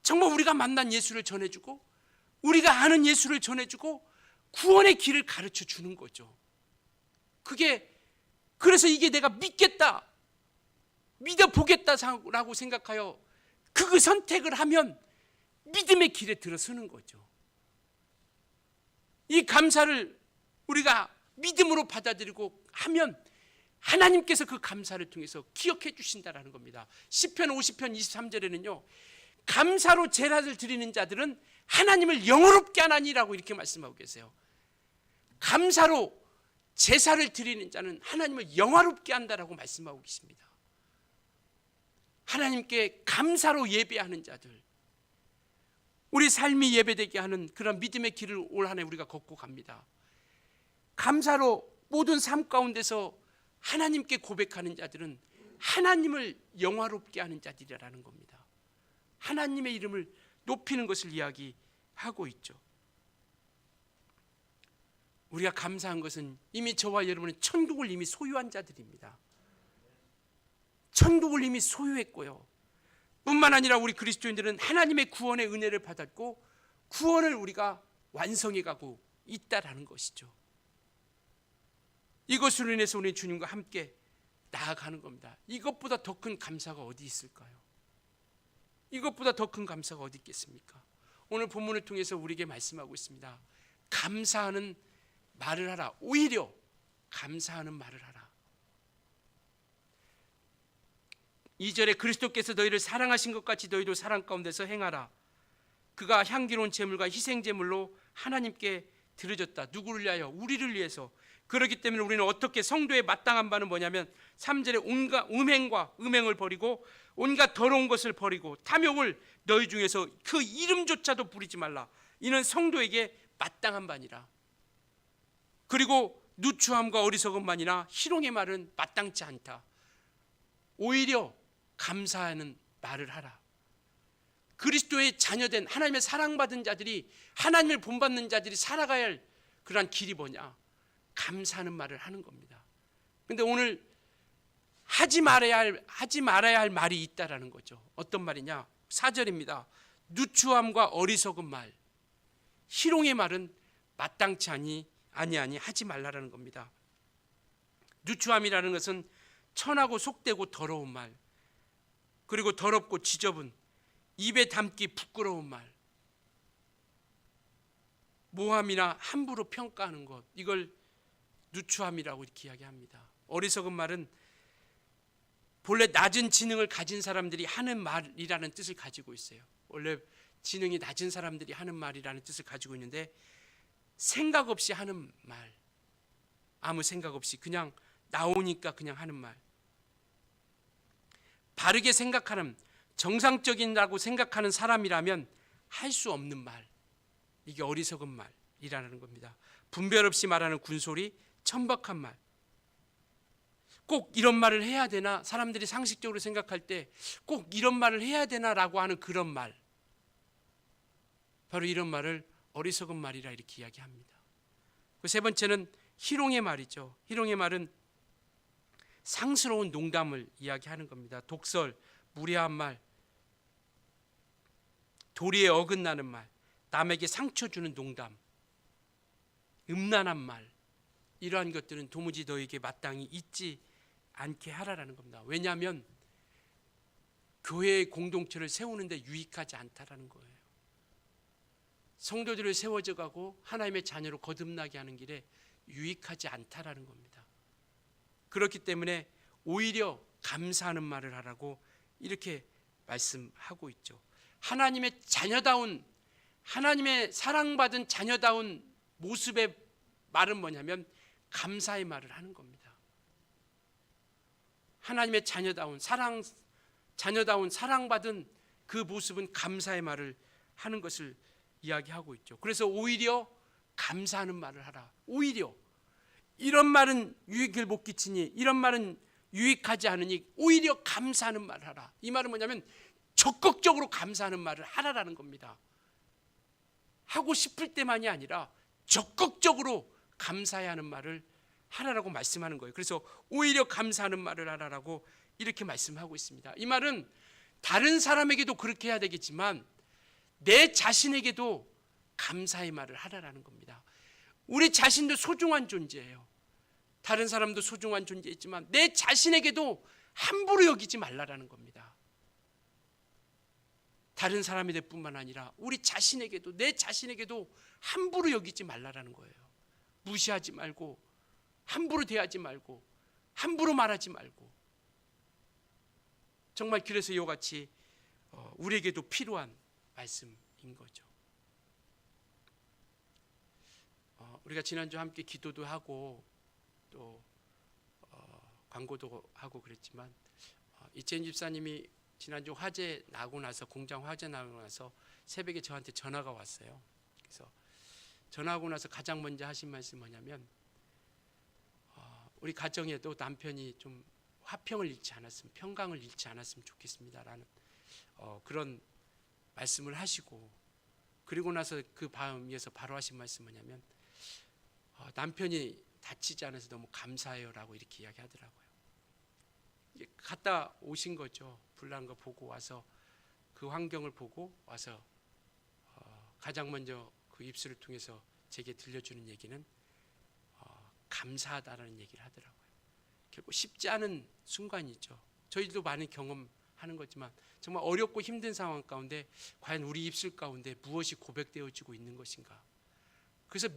정말 우리가 만난 예수를 전해주고, 우리가 아는 예수를 전해주고, 구원의 길을 가르쳐 주는 거죠. 그래서 이게 내가 믿겠다, 믿어보겠다라고 생각하여 그 선택을 하면 믿음의 길에 들어서는 거죠. 이 감사를 우리가 믿음으로 받아들이고 하면 하나님께서 그 감사를 통해서 기억해 주신다라는 겁니다. 시편 50편 23절에는요, 감사로 제사를 드리는 자들은 하나님을 영화롭게 하나니라고 이렇게 말씀하고 계세요. 감사로 제사를 드리는 자는 하나님을 영화롭게 한다라고 말씀하고 계십니다. 하나님께 감사로 예배하는 자들, 우리 삶이 예배되게 하는 그런 믿음의 길을 올 한 해 우리가 걷고 갑니다. 감사로 모든 삶 가운데서 하나님께 고백하는 자들은 하나님을 영화롭게 하는 자들이라는 겁니다. 하나님의 이름을 높이는 것을 이야기하고 있죠. 우리가 감사한 것은 이미 저와 여러분은 천국을 이미 소유한 자들입니다. 천국을 이미 소유했고요, 뿐만 아니라 우리 그리스도인들은 하나님의 구원의 은혜를 받았고 구원을 우리가 완성해가고 있다라는 것이죠. 이것으로 인해서 우리 주님과 함께 나아가는 겁니다. 이것보다 더 큰 감사가 어디 있을까요? 이것보다 더 큰 감사가 어디 있겠습니까? 오늘 본문을 통해서 우리에게 말씀하고 있습니다. 감사하는 말을 하라. 오히려 감사하는 말을 하라. 2절에 그리스도께서 너희를 사랑하신 것 같이 너희도 사랑 가운데서 행하라. 그가 향기로운 제물과 희생 제물로 하나님께 드려졌다. 누구를 위하여? 우리를 위해서. 그렇기 때문에 우리는 어떻게 성도의 마땅한 바는 뭐냐면 3절에 온갖 음행을 버리고 온갖 더러운 것을 버리고 탐욕을 너희 중에서 그 이름조차도 부리지 말라. 이는 성도에게 마땅한 바니라. 그리고 누추함과 어리석음만이나 희롱의 말은 마땅치 않다. 오히려 감사하는 말을 하라. 그리스도의 자녀된 하나님의 사랑받은 자들이, 하나님을 본받는 자들이 살아가야 할 그러한 길이 뭐냐? 감사하는 말을 하는 겁니다. 근데 오늘 하지 말아야 할 말이 있다라는 거죠. 어떤 말이냐? 4절입니다. 누추함과 어리석은 말, 희롱의 말은 마땅치 아니하니 하지 말라라는 겁니다. 누추함이라는 것은 천하고 속되고 더러운 말, 그리고 더럽고 지저분, 입에 담기 부끄러운 말, 모함이나 함부로 평가하는 것, 이걸 누추함이라고 이렇게 이야기합니다. 어리석은 말은 본래 낮은 지능을 가진 사람들이 하는 말이라는 뜻을 가지고 있어요. 원래 지능이 낮은 사람들이 하는 말이라는 뜻을 가지고 있는데, 생각 없이 하는 말, 아무 생각 없이 그냥 나오니까 그냥 하는 말, 바르게 생각하는, 정상적이라고 생각하는 사람이라면 할 수 없는 말, 이게 어리석은 말이라는 겁니다. 분별 없이 말하는 군소리, 천박한 말, 꼭 이런 말을 해야 되나, 사람들이 상식적으로 생각할 때 꼭 이런 말을 해야 되나라고 하는 그런 말, 바로 이런 말을 어리석은 말이라 이렇게 이야기합니다. 그 세 번째는 희롱의 말이죠. 희롱의 말은 상스러운 농담을 이야기하는 겁니다. 독설, 무례한 말, 도리에 어긋나는 말, 남에게 상처 주는 농담, 음란한 말, 이러한 것들은 도무지 너에게 마땅히 있지 않게 하라라는 겁니다. 왜냐하면 교회의 공동체를 세우는데 유익하지 않다라는 거예요. 성도들을 세워져 가고 하나님의 자녀로 거듭나게 하는 길에 유익하지 않다라는 겁니다. 그렇기 때문에 오히려 감사하는 말을 하라고 이렇게 말씀하고 있죠. 하나님의 자녀다운, 하나님의 사랑받은 자녀다운 모습의 말은 뭐냐면 감사의 말을 하는 겁니다. 하나님의 자녀다운 사랑받은 그 모습은 감사의 말을 하는 것을 이야기하고 있죠. 그래서 오히려 감사하는 말을 하라. 오히려 이런 말은 유익을 못 끼치니, 이런 말은 유익하지 않으니 오히려 감사하는 말을 하라. 이 말은 뭐냐면 적극적으로 감사하는 말을 하라라는 겁니다. 하고 싶을 때만이 아니라 적극적으로 감사해야 하는 말을 하라라고 말씀하는 거예요. 그래서 오히려 감사하는 말을 하라라고 이렇게 말씀하고 있습니다. 이 말은 다른 사람에게도 그렇게 해야 되겠지만 내 자신에게도 감사의 말을 하라라는 겁니다. 우리 자신도 소중한 존재예요. 다른 사람도 소중한 존재이지만 내 자신에게도 함부로 여기지 말라라는 겁니다. 다른 사람들 뿐만 아니라 우리 자신에게도, 내 자신에게도 함부로 여기지 말라라는 거예요. 무시하지 말고, 함부로 대하지 말고, 함부로 말하지 말고. 정말 그래서 이와 같이 우리에게도 필요한 말씀인 거죠. 우리가 지난주 함께 기도도 하고 또 광고도 하고 그랬지만 이채인 집사님이 지난주 화재 나고 나서, 공장 화재 나고 나서 새벽에 저한테 전화가 왔어요. 그래서 전화하고 나서 가장 먼저 하신 말씀이 뭐냐면 우리 가정에도 남편이 좀 화평을 잃지 않았으면, 평강을 잃지 않았으면 좋겠습니다라는 그런 말씀을 하시고, 그리고 나서 그 밤에서 바로 하신 말씀이 뭐냐면 남편이 다치지 않아서 너무 감사해요라고 이렇게 이야기하더라고요. 갔다 오신 거죠. 불난 거 보고 와서, 그 환경을 보고 와서 가장 먼저 그 입술을 통해서 제게 들려주는 얘기는 감사하다라는 얘기를 하더라고요. 결국 쉽지 않은 순간이죠. 저희도 많이 경험하는 거지만 정말 어렵고 힘든 상황 가운데 과연 우리 입술 가운데 무엇이 고백되어지고 있는 것인가. 그래서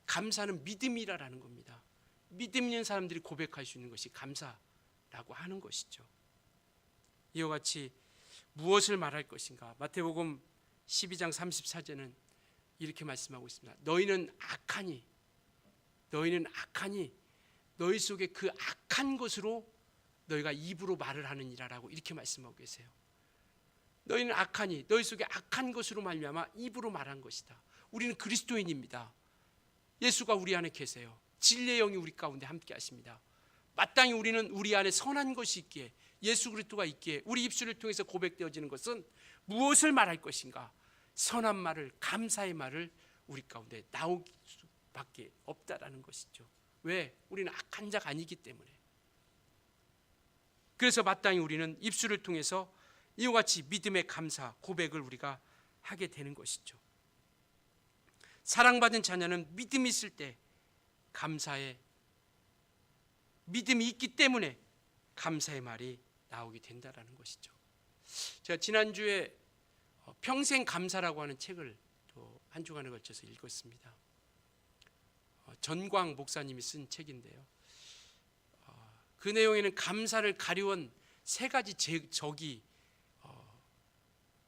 감사는 믿음이라는 겁니다. 믿음 있는 사람들이 고백할 수 있는 것이 감사라고 하는 것이죠. 이와 같이 무엇을 말할 것인가. 마태복음 12장 34절은 이렇게 말씀하고 있습니다. 너희는 악하니 너희 속에 그 악한 것으로 너희가 입으로 말을 하느니라라고 이렇게 말씀하고 계세요. 너희는 악하니 너희 속에 악한 것으로 말미암아 입으로 말한 것이다. 우리는 그리스도인입니다. 예수가 우리 안에 계세요. 진리의 영이 우리 가운데 함께 하십니다. 마땅히 우리는 우리 안에 선한 것이 있기에, 예수 그리스도가 있기에 우리 입술을 통해서 고백되어지는 것은 무엇을 말할 것인가? 선한 말을, 감사의 말을 우리 가운데 나올 수 밖에 없다라는 것이죠. 왜? 우리는 악한 자가 아니기 때문에. 그래서 마땅히 우리는 입술을 통해서 이와 같이 믿음의 감사 고백을 우리가 하게 되는 것이죠. 사랑받은 자녀는 믿음이 있을 때 감사의 믿음이 있기 때문에 감사의 말이 나오게 된다라는 것이죠. 제가 지난주에 평생 감사라고 하는 책을 또 한 주간에 걸쳐서 읽었습니다. 전광 목사님이 쓴 책인데요. 그 내용에는 감사를 가려운 세 가지 적이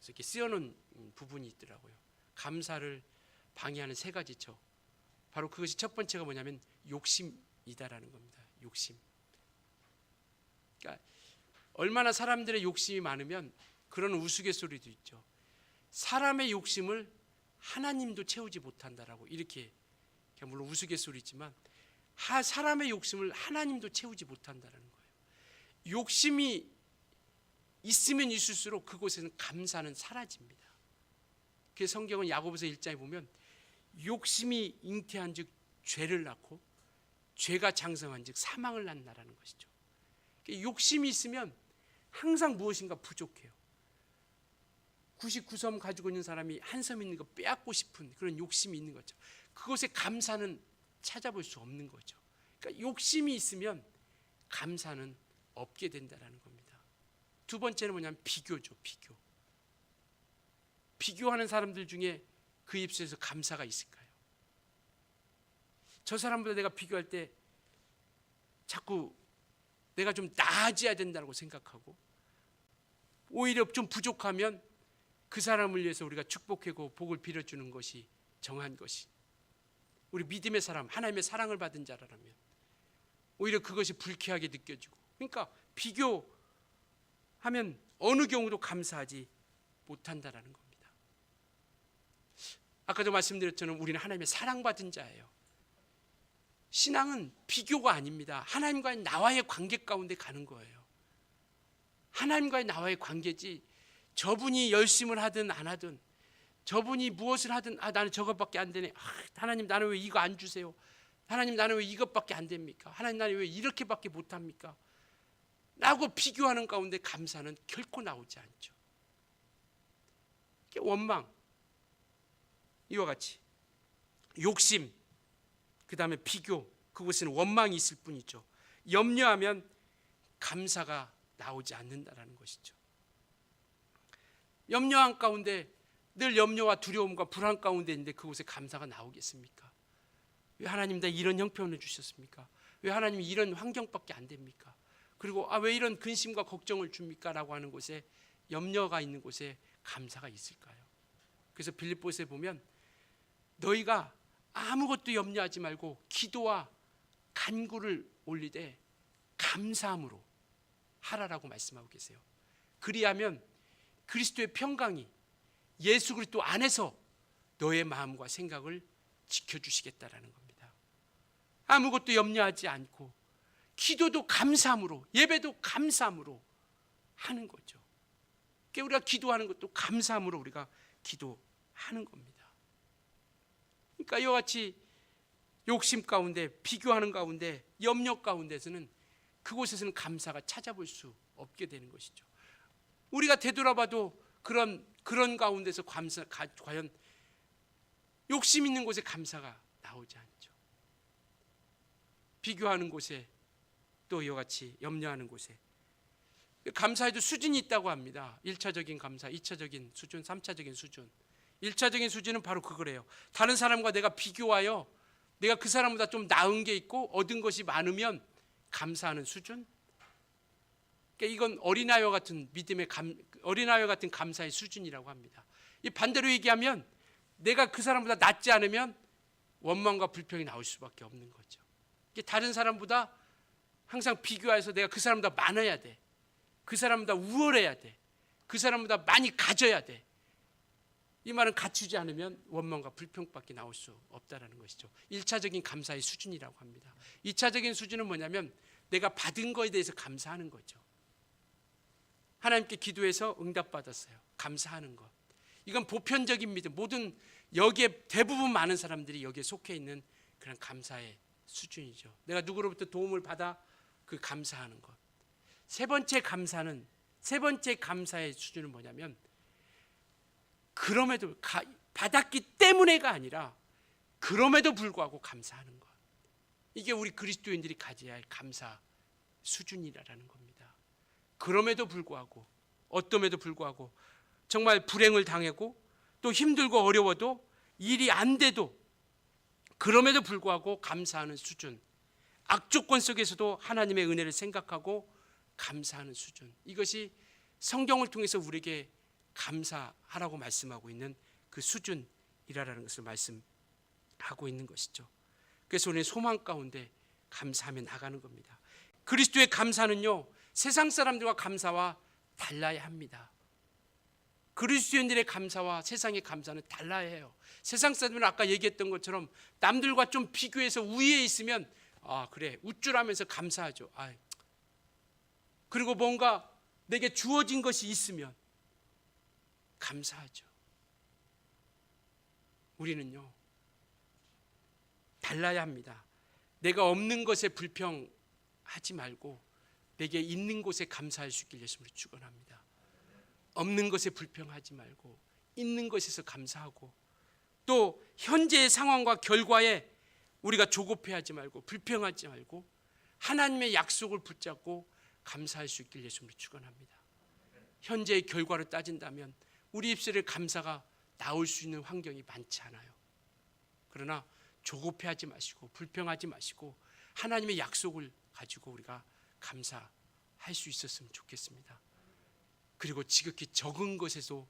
이렇게 쓰여놓은 부분이 있더라고요. 감사를 방해하는 세 가지 적. 바로 그것이 첫 번째가 뭐냐면 욕심이다라는 겁니다. 욕심. 그러니까 얼마나 사람들의 욕심이 많으면 그런 우스갯소리도 있죠. 사람의 욕심을 하나님도 채우지 못한다라고 이렇게 물론 우스갯소리지만 사람의 욕심을 하나님도 채우지 못한다라는 거예요. 욕심이 있으면 있을수록 그곳에는 감사는 사라집니다. 그래서 성경은 야고보서 1장에 보면 욕심이 잉태한 즉 죄를 낳고 죄가 장성한 즉 사망을 낳는다라는 것이죠. 욕심이 있으면 항상 무엇인가 부족해요. 99섬 가지고 있는 사람이 한 섬 있는 거 빼앗고 싶은 그런 욕심이 있는 거죠. 그것에 감사는 찾아볼 수 없는 거죠. 그러니까 욕심이 있으면 감사는 없게 된다는 겁니다. 두 번째는 뭐냐면 비교죠. 비교하는 사람들 중에 그 입술에서 감사가 있을까요? 저 사람보다 내가 비교할 때 자꾸 내가 좀 나아져야 된다고 생각하고 오히려 좀 부족하면 그 사람을 위해서 우리가 축복하고 복을 빌어주는 것이 정한 것이 우리 믿음의 사람, 하나님의 사랑을 받은 자라면 오히려 그것이 불쾌하게 느껴지고 그러니까 비교하면 어느 경우도 감사하지 못한다라는 겁니다. 아까도 말씀드렸처럼 우리는 하나님의 사랑받은 자예요. 신앙은 비교가 아닙니다. 하나님과의 나와의 관계 가운데 가는 거예요. 하나님과의 나와의 관계지 저분이 열심을 하든 안 하든 저분이 무엇을 하든 나는 저것밖에 안 되네. 하나님 나는 왜 이거 안 주세요? 하나님 나는 왜 이것밖에 안 됩니까? 하나님 나는 왜 이렇게밖에 못합니까? 라고 비교하는 가운데 감사는 결코 나오지 않죠. 원망 이와 같이 욕심 그 다음에 비교 그곳에는 원망이 있을 뿐이죠. 염려하면 감사가 나오지 않는다라는 것이죠. 염려한 가운데 늘 염려와 두려움과 불안 가운데 있는데 그곳에 감사가 나오겠습니까? 왜 하나님 나 이런 형편을 주셨습니까? 왜 하나님 이런 환경밖에 안 됩니까? 그리고 왜 이런 근심과 걱정을 줍니까? 라고 하는 곳에 염려가 있는 곳에 감사가 있을까요? 그래서 빌립보서에 보면 너희가 아무것도 염려하지 말고 기도와 간구를 올리되 감사함으로 하라라고 말씀하고 계세요. 그리하면 그리스도의 평강이 예수 그리스도 안에서 너의 마음과 생각을 지켜주시겠다라는 겁니다. 아무것도 염려하지 않고 기도도 감사함으로 예배도 감사함으로 하는 거죠. 그러니까 우리가 기도하는 것도 감사함으로 우리가 기도하는 겁니다. 그러니까 이와 같이 욕심 가운데 비교하는 가운데 염려 가운데서는 그곳에서는 감사가 찾아볼 수 없게 되는 것이죠. 우리가 되돌아봐도 그런 가운데서 과연 욕심 있는 곳에 감사가 나오지 않죠. 비교하는 곳에 또 이와 같이 염려하는 곳에 감사에도 수준이 있다고 합니다. 1차적인 감사, 2차적인 수준, 3차적인 수준. 1차적인 수준은 바로 그거래요. 다른 사람과 내가 비교하여 내가 그 사람보다 좀 나은 게 있고 얻은 것이 많으면 감사하는 수준. 그러니까 이건 어린아이와 같은 믿음의 어린아이와 같은 감사의 수준이라고 합니다. 이 반대로 얘기하면 내가 그 사람보다 낫지 않으면 원망과 불평이 나올 수밖에 없는 거죠. 다른 사람보다 항상 비교해서 내가 그 사람보다 많아야 돼. 그 사람보다 우월해야 돼. 그 사람보다 많이 가져야 돼. 이 말은 갖추지 않으면 원망과 불평밖에 나올 수 없다라는 것이죠. 1차적인 감사의 수준이라고 합니다. 2차적인 수준은 뭐냐면 내가 받은 거에 대해서 감사하는 거죠. 하나님께 기도해서 응답받았어요. 감사하는 것. 이건 보편적인 믿음. 모든 여기에 대부분 많은 사람들이 여기에 속해 있는 그런 감사의 수준이죠. 내가 누구로부터 도움을 받아 그 감사하는 것. 세 번째 감사의 수준은 뭐냐면 그럼에도 받았기 때문에가 아니라 그럼에도 불구하고 감사하는 것. 이게 우리 그리스도인들이 가져야 할 감사 수준이라는 겁니다. 그럼에도 불구하고 어떠함에도 불구하고 정말 불행을 당하고 또 힘들고 어려워도 일이 안 돼도 그럼에도 불구하고 감사하는 수준, 악조건 속에서도 하나님의 은혜를 생각하고 감사하는 수준, 이것이 성경을 통해서 우리에게 감사하라고 말씀하고 있는 그 수준이라는 것을 말씀하고 있는 것이죠. 그래서 우리는 소망 가운데 감사하며 나가는 겁니다. 그리스도의 감사는요, 세상 사람들과 감사와 달라야 합니다. 그리스도인들의 감사와 세상의 감사는 달라야 해요. 세상 사람들은 아까 얘기했던 것처럼 남들과 좀 비교해서 우위에 있으면 그래 우쭐하면서 감사하죠. 그리고 뭔가 내게 주어진 것이 있으면 감사하죠. 우리는요 달라야 합니다. 내가 없는 것에 불평하지 말고 내게 있는 곳에 감사할 수 있길 예수님으로 축원합니다. 없는 것에 불평하지 말고 있는 것에서 감사하고 또 현재의 상황과 결과에 우리가 조급해하지 말고 불평하지 말고 하나님의 약속을 붙잡고 감사할 수 있길 예수님으로 축원합니다. 현재의 결과를 따진다면 우리 입술에 감사가 나올 수 있는 환경이 많지 않아요. 그러나 조급해하지 마시고 불평하지 마시고 하나님의 약속을 가지고 우리가 감사할 수 있었으면 좋겠습니다. 그리고 지극히 적은 것에도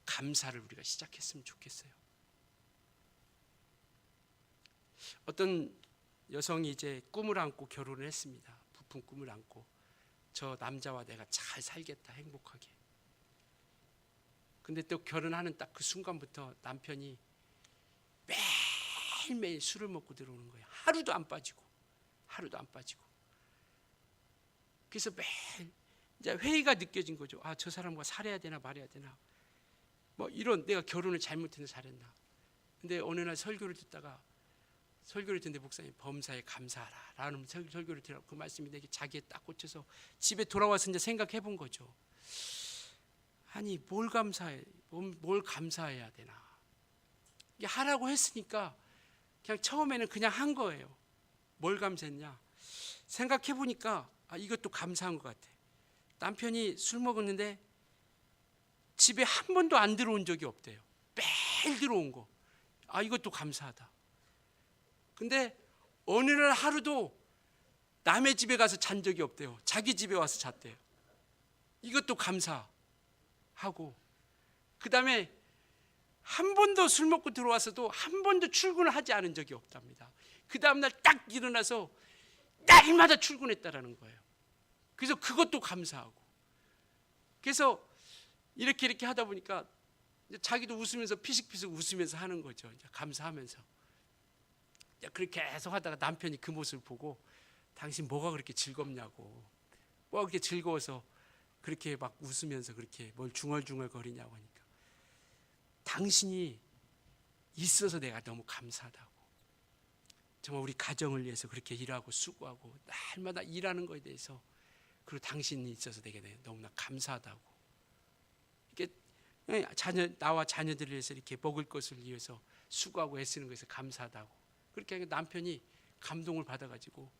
감사를 우리가 시작했으면 좋겠어요. 어떤 여성이 이제 꿈을 안고 결혼을 했습니다. 부푼 꿈을 안고 저 남자와 내가 잘 살겠다, 행복하게. 근데 또 결혼하는 딱 그 순간부터 남편이 매일매일 술을 먹고 들어오는 거예요. 하루도 안 빠지고. 그래서 매일 이제 회의가 느껴진 거죠. 저 사람과 살아야 되나 말아야 되나. 뭐 이런 내가 결혼을 잘못했나 잘했나. 근데 어느 날 설교를 듣는데 목사님 범사에 감사하라 라는 설교를 들어 그 말씀이 내게 자기에 딱 꽂혀서 집에 돌아와서 이제 생각해 본 거죠. 아니 뭘 감사해야 되나. 이게 하라고 했으니까 그냥 처음에는 그냥 한 거예요. 뭘 감사했냐. 생각해 보니까 이것도 감사한 것 같아. 남편이 술 먹었는데 집에 한 번도 안 들어온 적이 없대요. 매일 들어온 거. 이것도 감사하다. 근데 어느 날 하루도 남의 집에 가서 잔 적이 없대요. 자기 집에 와서 잤대요. 이것도 감사하고, 그 다음에 한 번도 술 먹고 들어와서도 한 번도 출근을 하지 않은 적이 없답니다. 그 다음날 딱 일어나서 날마다 출근했다라는 거예요. 그래서 그것도 감사하고. 그래서 이렇게 하다 보니까 자기도 웃으면서 피식피식 웃으면서 하는 거죠. 이제 감사하면서. 그렇게 계속 하다가 남편이 그 모습을 보고 당신 뭐가 그렇게 즐겁냐고, 뭐가 그렇게 즐거워서 그렇게 막 웃으면서 그렇게 뭘 중얼중얼 거리냐고 하니까 당신이 있어서 내가 너무 감사하다고. 정말 우리 가정을 위해서 그렇게 일하고 수고하고 날마다 일하는 거에 대해서, 그리고 당신이 있어서 내게 너무나 감사하다고. 이렇게 나와 자녀들을 위해서 이렇게 먹을 것을 위해서 수고하고 애쓰는 것에 감사하다고. 그렇게 하니까 남편이 감동을 받아가지고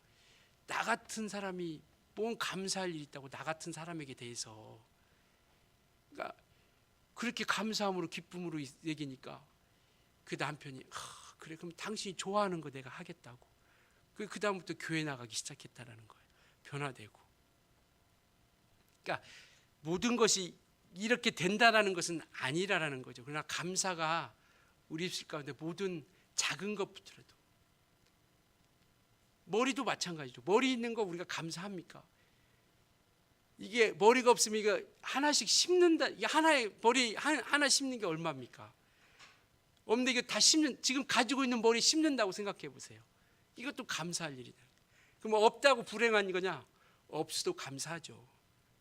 나 같은 사람이 뭔 감사할 일이 있다고, 나 같은 사람에게 대해서. 그러니까 그렇게 감사함으로 기쁨으로 얘기니까 그 남편이 그래 그럼 당신이 좋아하는 거 내가 하겠다고. 그 다음부터 교회 나가기 시작했다라는 거예요. 변화되고. 그러니까 모든 것이 이렇게 된다라는 것은 아니라라는 거죠. 그러나 감사가 우리 입술 가운데 모든 작은 것부터라도, 머리도 마찬가지죠. 머리 있는 거 우리가 감사합니까? 이게 머리가 없으면 이거 하나씩 심는다. 이게 하나의 머리 하나 심는 게 얼마입니까? 없는데 이거 다 심는, 지금 가지고 있는 머리 심는다고 생각해 보세요. 이것도 감사할 일이다. 그럼 없다고 불행한 거냐? 없어도 감사하죠.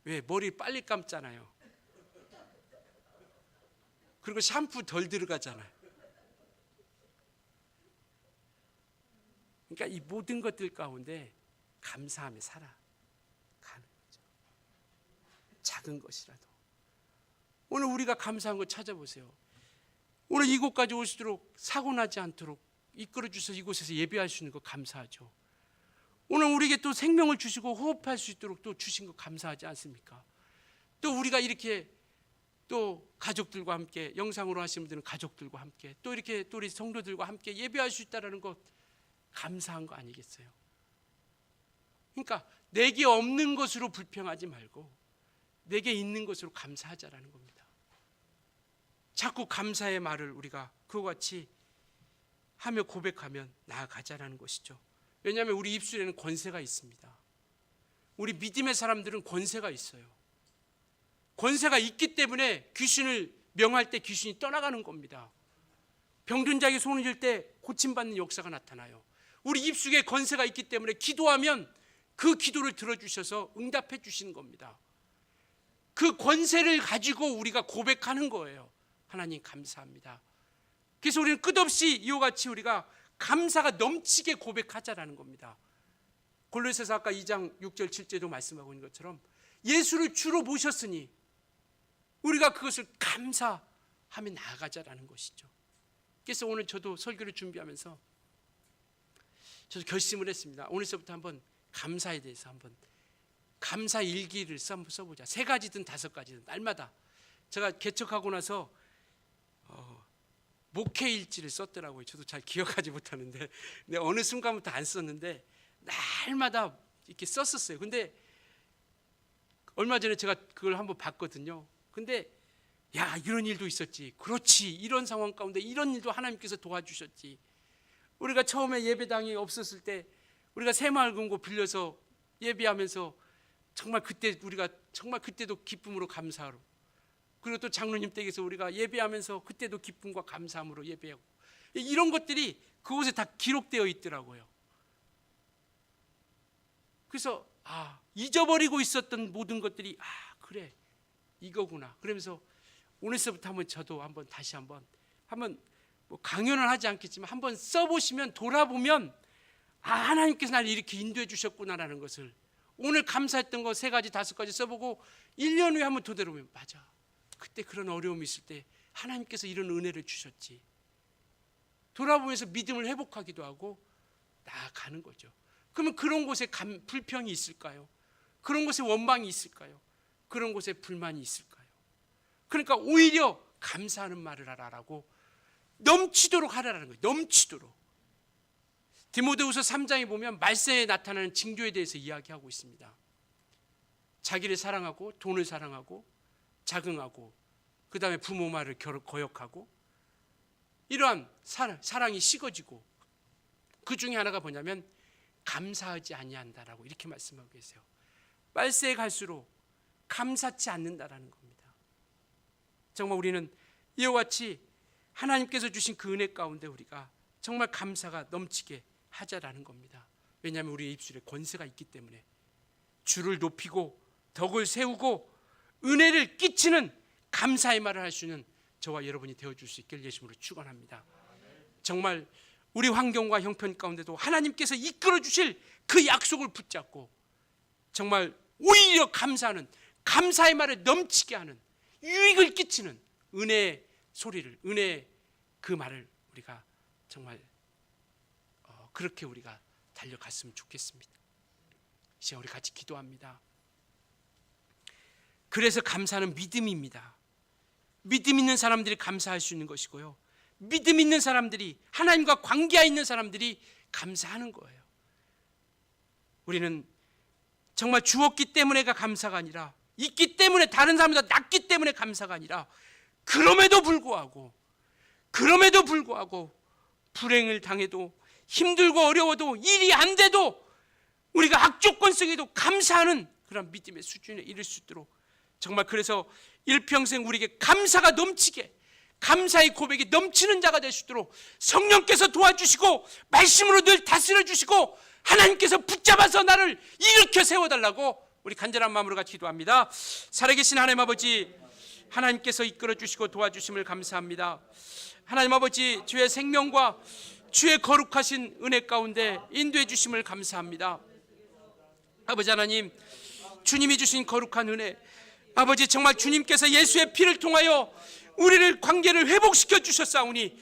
왜? 머리 빨리 감잖아요. 그리고 샴푸 덜 들어가잖아요. 그러니까 이 모든 것들 가운데 감사하며 살아가는 거죠. 작은 것이라도. 오늘 우리가 감사한 거 찾아보세요. 오늘 이곳까지 오시도록 사고 나지 않도록 이끌어 주셔서 이곳에서 예배할 수 있는 거 감사하죠. 오늘 우리에게 또 생명을 주시고 호흡할 수 있도록 또 주신 거 감사하지 않습니까? 또 우리가 이렇게 또 가족들과 함께, 영상으로 하시는 분들은 가족들과 함께, 또 이렇게 또 우리 성도들과 함께 예배할 수 있다는 것 감사한 거 아니겠어요? 그러니까 내게 없는 것으로 불평하지 말고 내게 있는 것으로 감사하자라는 겁니다. 자꾸 감사의 말을 우리가 그와 같이 하며 고백하면 나아가자라는 것이죠. 왜냐하면 우리 입술에는 권세가 있습니다. 우리 믿음의 사람들은 권세가 있어요. 권세가 있기 때문에 귀신을 명할 때 귀신이 떠나가는 겁니다. 병든 자에게 손을 쥘 때 고침받는 역사가 나타나요. 우리 입술에 권세가 있기 때문에 기도하면 그 기도를 들어주셔서 응답해 주시는 겁니다. 그 권세를 가지고 우리가 고백하는 거예요. 하나님 감사합니다. 그래서 우리는 끝없이 이와 같이 우리가 감사가 넘치게 고백하자라는 겁니다. 골로새서 아까 2장 6절 7절도 말씀하고 있는 것처럼 예수를 주로 모셨으니 우리가 그것을 감사하며 나아가자라는 것이죠. 그래서 오늘 저도 설교를 준비하면서 저도 결심을 했습니다. 오늘서부터 한번 감사에 대해서 한번 감사 일기를 써보자. 3가지든 5가지든 날마다. 제가 개척하고 나서 목회 일지를 썼더라고요. 저도 잘 기억하지 못하는데 어느 순간부터 안 썼는데 날마다 이렇게 썼었어요. 근데 얼마 전에 제가 그걸 한번 봤거든요. 근데 야, 이런 일도 있었지. 그렇지. 이런 상황 가운데 이런 일도 하나님께서 도와주셨지. 우리가 처음에 예배당이 없었을 때 우리가 새마을 금고 빌려서 예배하면서 정말 그때 우리가 정말 그때도 기쁨으로 감사하고, 그리고 또 장로님 댁에서 우리가 예배하면서 그때도 기쁨과 감사함으로 예배하고, 이런 것들이 그곳에 다 기록되어 있더라고요. 그래서 잊어버리고 있었던 모든 것들이 그래 이거구나. 그러면서 오늘서부터 한번 저도 한번 다시 한번 뭐 강연을 하지 않겠지만 한번 써보시면, 돌아보면 하나님께서 나를 이렇게 인도해 주셨구나라는 것을, 오늘 감사했던 거 3가지 5가지 써보고 1년 후에 한번 되돌아보면 맞아, 그때 그런 어려움이 있을 때 하나님께서 이런 은혜를 주셨지. 돌아보면서 믿음을 회복하기도 하고 나아가는 거죠. 그러면 그런 곳에 불평이 있을까요? 그런 곳에 원망이 있을까요? 그런 곳에 불만이 있을까요? 그러니까 오히려 감사하는 말을 하라라고, 넘치도록 하라라는 거예요. 넘치도록. 디모데후서 3장에 보면 말세에 나타나는 징조에 대해서 이야기하고 있습니다. 자기를 사랑하고 돈을 사랑하고 자긍하고 그 다음에 부모 말을 거역하고, 이러한 사랑이 식어지고, 그 중에 하나가 뭐냐면 감사하지 아니한다라고 이렇게 말씀하고 계세요. 말세에 갈수록 감사치 않는다라는 겁니다. 정말 우리는 이와 같이 하나님께서 주신 그 은혜 가운데 우리가 정말 감사가 넘치게 하자라는 겁니다. 왜냐하면 우리의 입술에 권세가 있기 때문에 주를 높이고 덕을 세우고 은혜를 끼치는 감사의 말을 할 수 있는 저와 여러분이 되어줄 수 있길 예수님으로 축원합니다. 정말 우리 환경과 형편 가운데도 하나님께서 이끌어 주실 그 약속을 붙잡고 정말 오히려 감사하는, 감사의 말을 넘치게 하는, 유익을 끼치는 은혜의 소리를, 은혜의 그 말을 우리가 정말 그렇게 우리가 달려갔으면 좋겠습니다. 이제 우리 같이 기도합니다. 그래서 감사는 믿음입니다. 믿음 있는 사람들이 감사할 수 있는 것이고요, 믿음 있는 사람들이, 하나님과 관계가 있는 사람들이 감사하는 거예요. 우리는 정말 주었기 때문에가 감사가 아니라, 있기 때문에, 다른 사람보다 낫기 때문에 감사가 아니라, 그럼에도 불구하고 불행을 당해도, 힘들고 어려워도, 일이 안 돼도, 우리가 악조건 속에도 감사하는 그런 믿음의 수준에 이를 수 있도록, 정말 그래서 일평생 우리에게 감사가 넘치게, 감사의 고백이 넘치는 자가 될 수 있도록 성령께서 도와주시고 말씀으로 늘 다스려 주시고 하나님께서 붙잡아서 나를 일으켜 세워달라고 우리 간절한 마음으로 같이 기도합니다. 살아계신 하나님 아버지, 하나님께서 이끌어 주시고 도와주심을 감사합니다. 하나님 아버지, 주의 생명과 주의 거룩하신 은혜 가운데 인도해 주심을 감사합니다. 아버지 하나님, 주님이 주신 거룩한 은혜, 아버지 정말 주님께서 예수의 피를 통하여 우리를 관계를 회복시켜 주셨사오니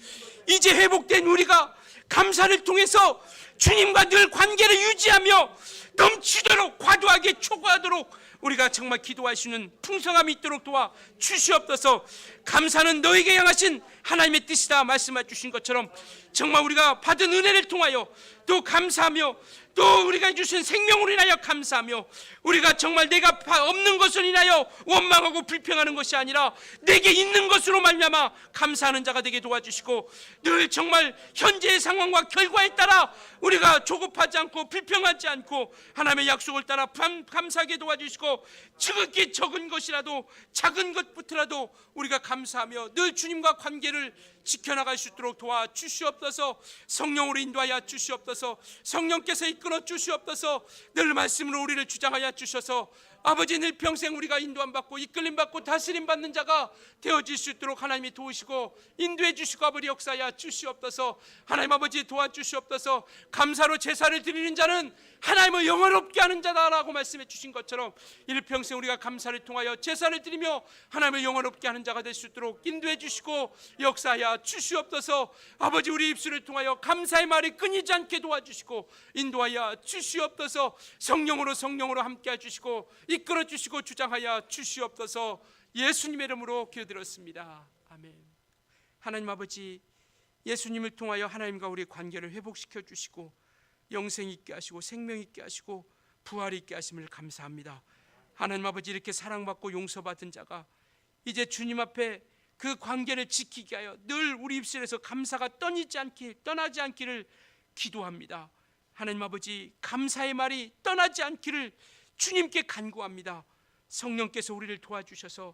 이제 회복된 우리가 감사를 통해서 주님과 늘 관계를 유지하며 넘치도록 과도하게 초과하도록 우리가 정말 기도할 수 있는 풍성함이 있도록 도와 주시옵소서. 감사는 너에게 향하신 하나님의 뜻이다 말씀해 주신 것처럼 정말 우리가 받은 은혜를 통하여 또 감사하며 또 우리가 주신 생명으로 인하여 감사하며 우리가 정말 내가 없는 것을 인하여 원망하고 불평하는 것이 아니라 내게 있는 것으로 말미암아 감사하는 자가 되게 도와주시고 늘 정말 현재의 상황과 결과에 따라 우리가 조급하지 않고 불평하지 않고 하나님의 약속을 따라 감사하게 도와주시고 지극히 적은 것이라도 작은 것부터라도 우리가 감사하며 늘 주님과 관계를 지켜나갈 수 있도록 도와주시옵소서. 성령으로 인도하여 주시옵소서. 성령께서 이끌어 주시옵소서. 늘 말씀으로 우리를 주장하여 주셔서 아버지 늘 평생 우리가 인도함 받고 이끌림 받고 다스림 받는 자가 되어질 수 있도록 하나님이 도우시고 인도해 주시고 아버지 역사하여 주시옵소서. 하나님 아버지 도와주시옵소서. 감사로 제사를 드리는 자는 하나님을 영화롭게 하는 자다라고 말씀해 주신 것처럼 일평생 우리가 감사를 통하여 제사를 드리며 하나님을 영화롭게 하는 자가 될 수 있도록 인도해 주시고 역사하여 주시옵소서. 아버지 우리 입술을 통하여 감사의 말이 끊이지 않게 도와주시고 인도하여 주시옵소서. 성령으로 함께 해주시고 이끌어 주시고 주장하여 주시옵소서. 예수님의 이름으로 기도드렸습니다. 아멘. 하나님 아버지, 예수님을 통하여 하나님과 우리의 관계를 회복시켜 주시고 영생 있게 하시고 생명 있게 하시고 부활 있게 하심을 감사합니다. 하나님 아버지, 이렇게 사랑받고 용서받은 자가 이제 주님 앞에 그 관계를 지키게 하여 늘 우리 입술에서 감사가 떠나지 않기를 기도합니다. 하나님 아버지, 감사의 말이 떠나지 않기를 주님께 간구합니다. 성령께서 우리를 도와주셔서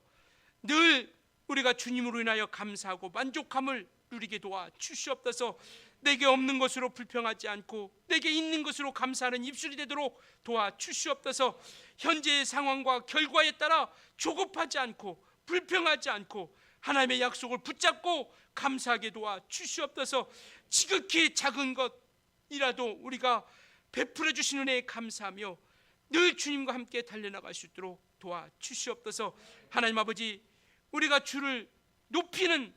늘 우리가 주님으로 인하여 감사하고 만족함을 누리게 도와 주시옵소서. 내게 없는 것으로 불평하지 않고 내게 있는 것으로 감사하는 입술이 되도록 도와 주시옵소서. 현재의 상황과 결과에 따라 조급하지 않고 불평하지 않고 하나님의 약속을 붙잡고 감사하게 도와 주시옵소서. 지극히 작은 것이라도 우리가 베풀어 주신 은혜에 감사하며 늘 주님과 함께 달려나갈 수 있도록 도와 주시옵소서. 하나님 아버지, 우리가 주를 높이는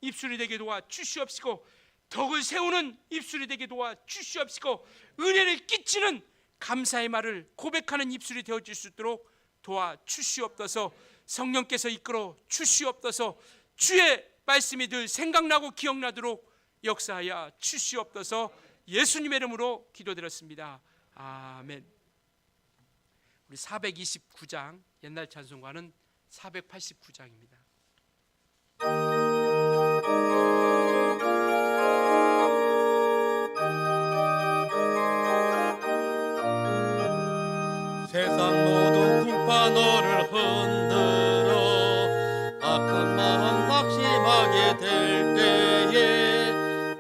입술이 되게 도와 주시옵시고 덕을 세우는 입술이 되게 도와 주시옵시고 은혜를 끼치는 감사의 말을 고백하는 입술이 되어질 수 있도록 도와 주시옵소서. 성령께서 이끌어 주시옵소서. 주의 말씀이 늘 생각나고 기억나도록 역사하여 주시옵소서. 예수님의 이름으로 기도드렸습니다. 아멘. 우리 429장, 옛날 찬송가는 489장입니다. 세상 모든 풍파 너를 흔들어 악한 마음 낙심하게 될 때에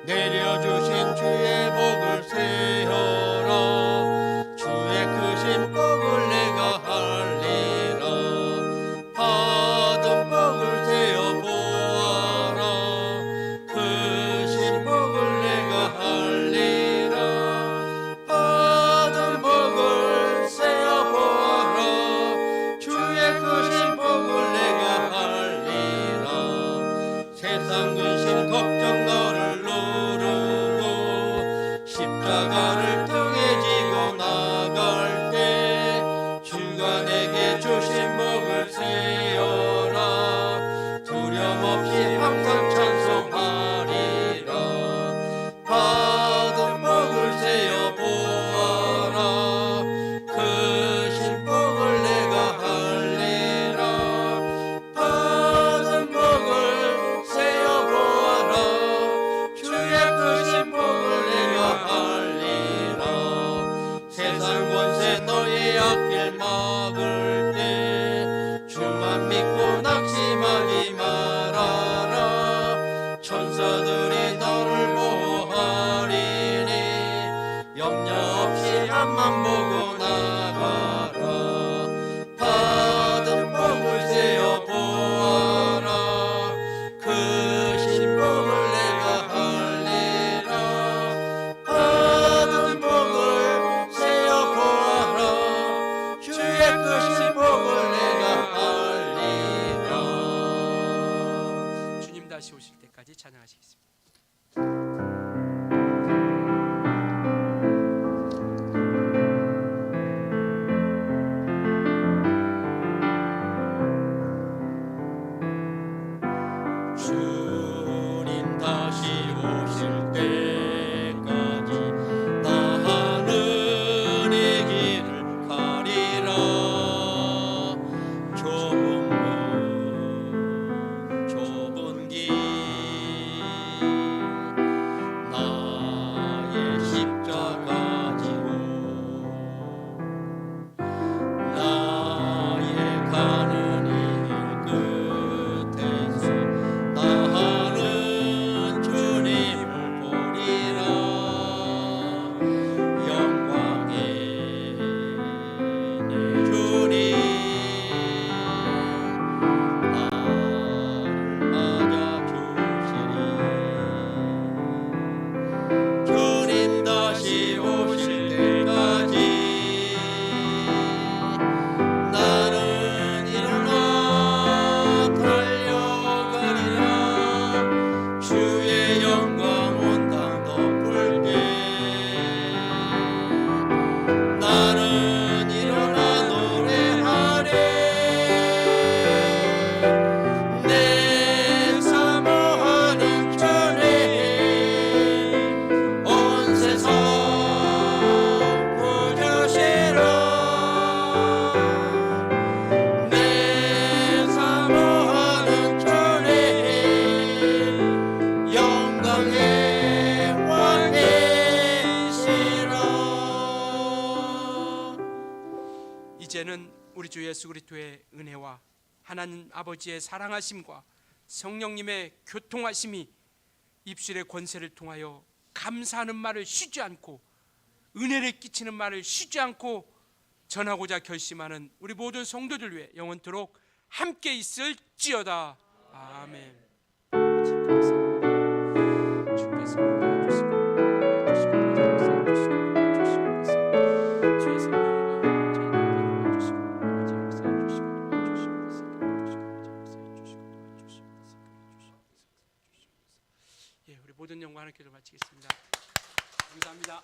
내려주신 주의 복을 세어라. 주의 크신 복을 내가 할리라. 받은 복을 다시 오실 때까지 찬양하시겠습니다. 주님 다시 오실 때까지 나 하늘의 길을 가리라. 좁은 문 좁은 길 나의 십자가 지고 나의 가는 이 끝에서 나는 주님을 보리라. 영광의 내 주님 나를 맞아 주시리. 주님 다시 오실 때까지 나는 일어나 달려가리라. 주의 영광 온 땅 덮을 때 나는 일어나 노래하리. 내 사모하는 주님 온 세상 구주시라. 내 사모하는 주님 영광의 왕이시라. 이제는 우리 주 예수 그리스도의 은혜와 하나님 아버지의 사랑하심과 성령님의 교통하심이 입술의 권세를 통하여 감사하는 말을 쉬지 않고 은혜를 끼치는 말을 쉬지 않고 전하고자 결심하는 우리 모든 성도들 위해 영원토록 함께 있을지어다. 아멘. 주께서 주의 성령과 저희 나라를 주시고 아버지 역사해 주시고 예, 우리 모든 영광 하나님께 마치겠습니다. 감사합니다.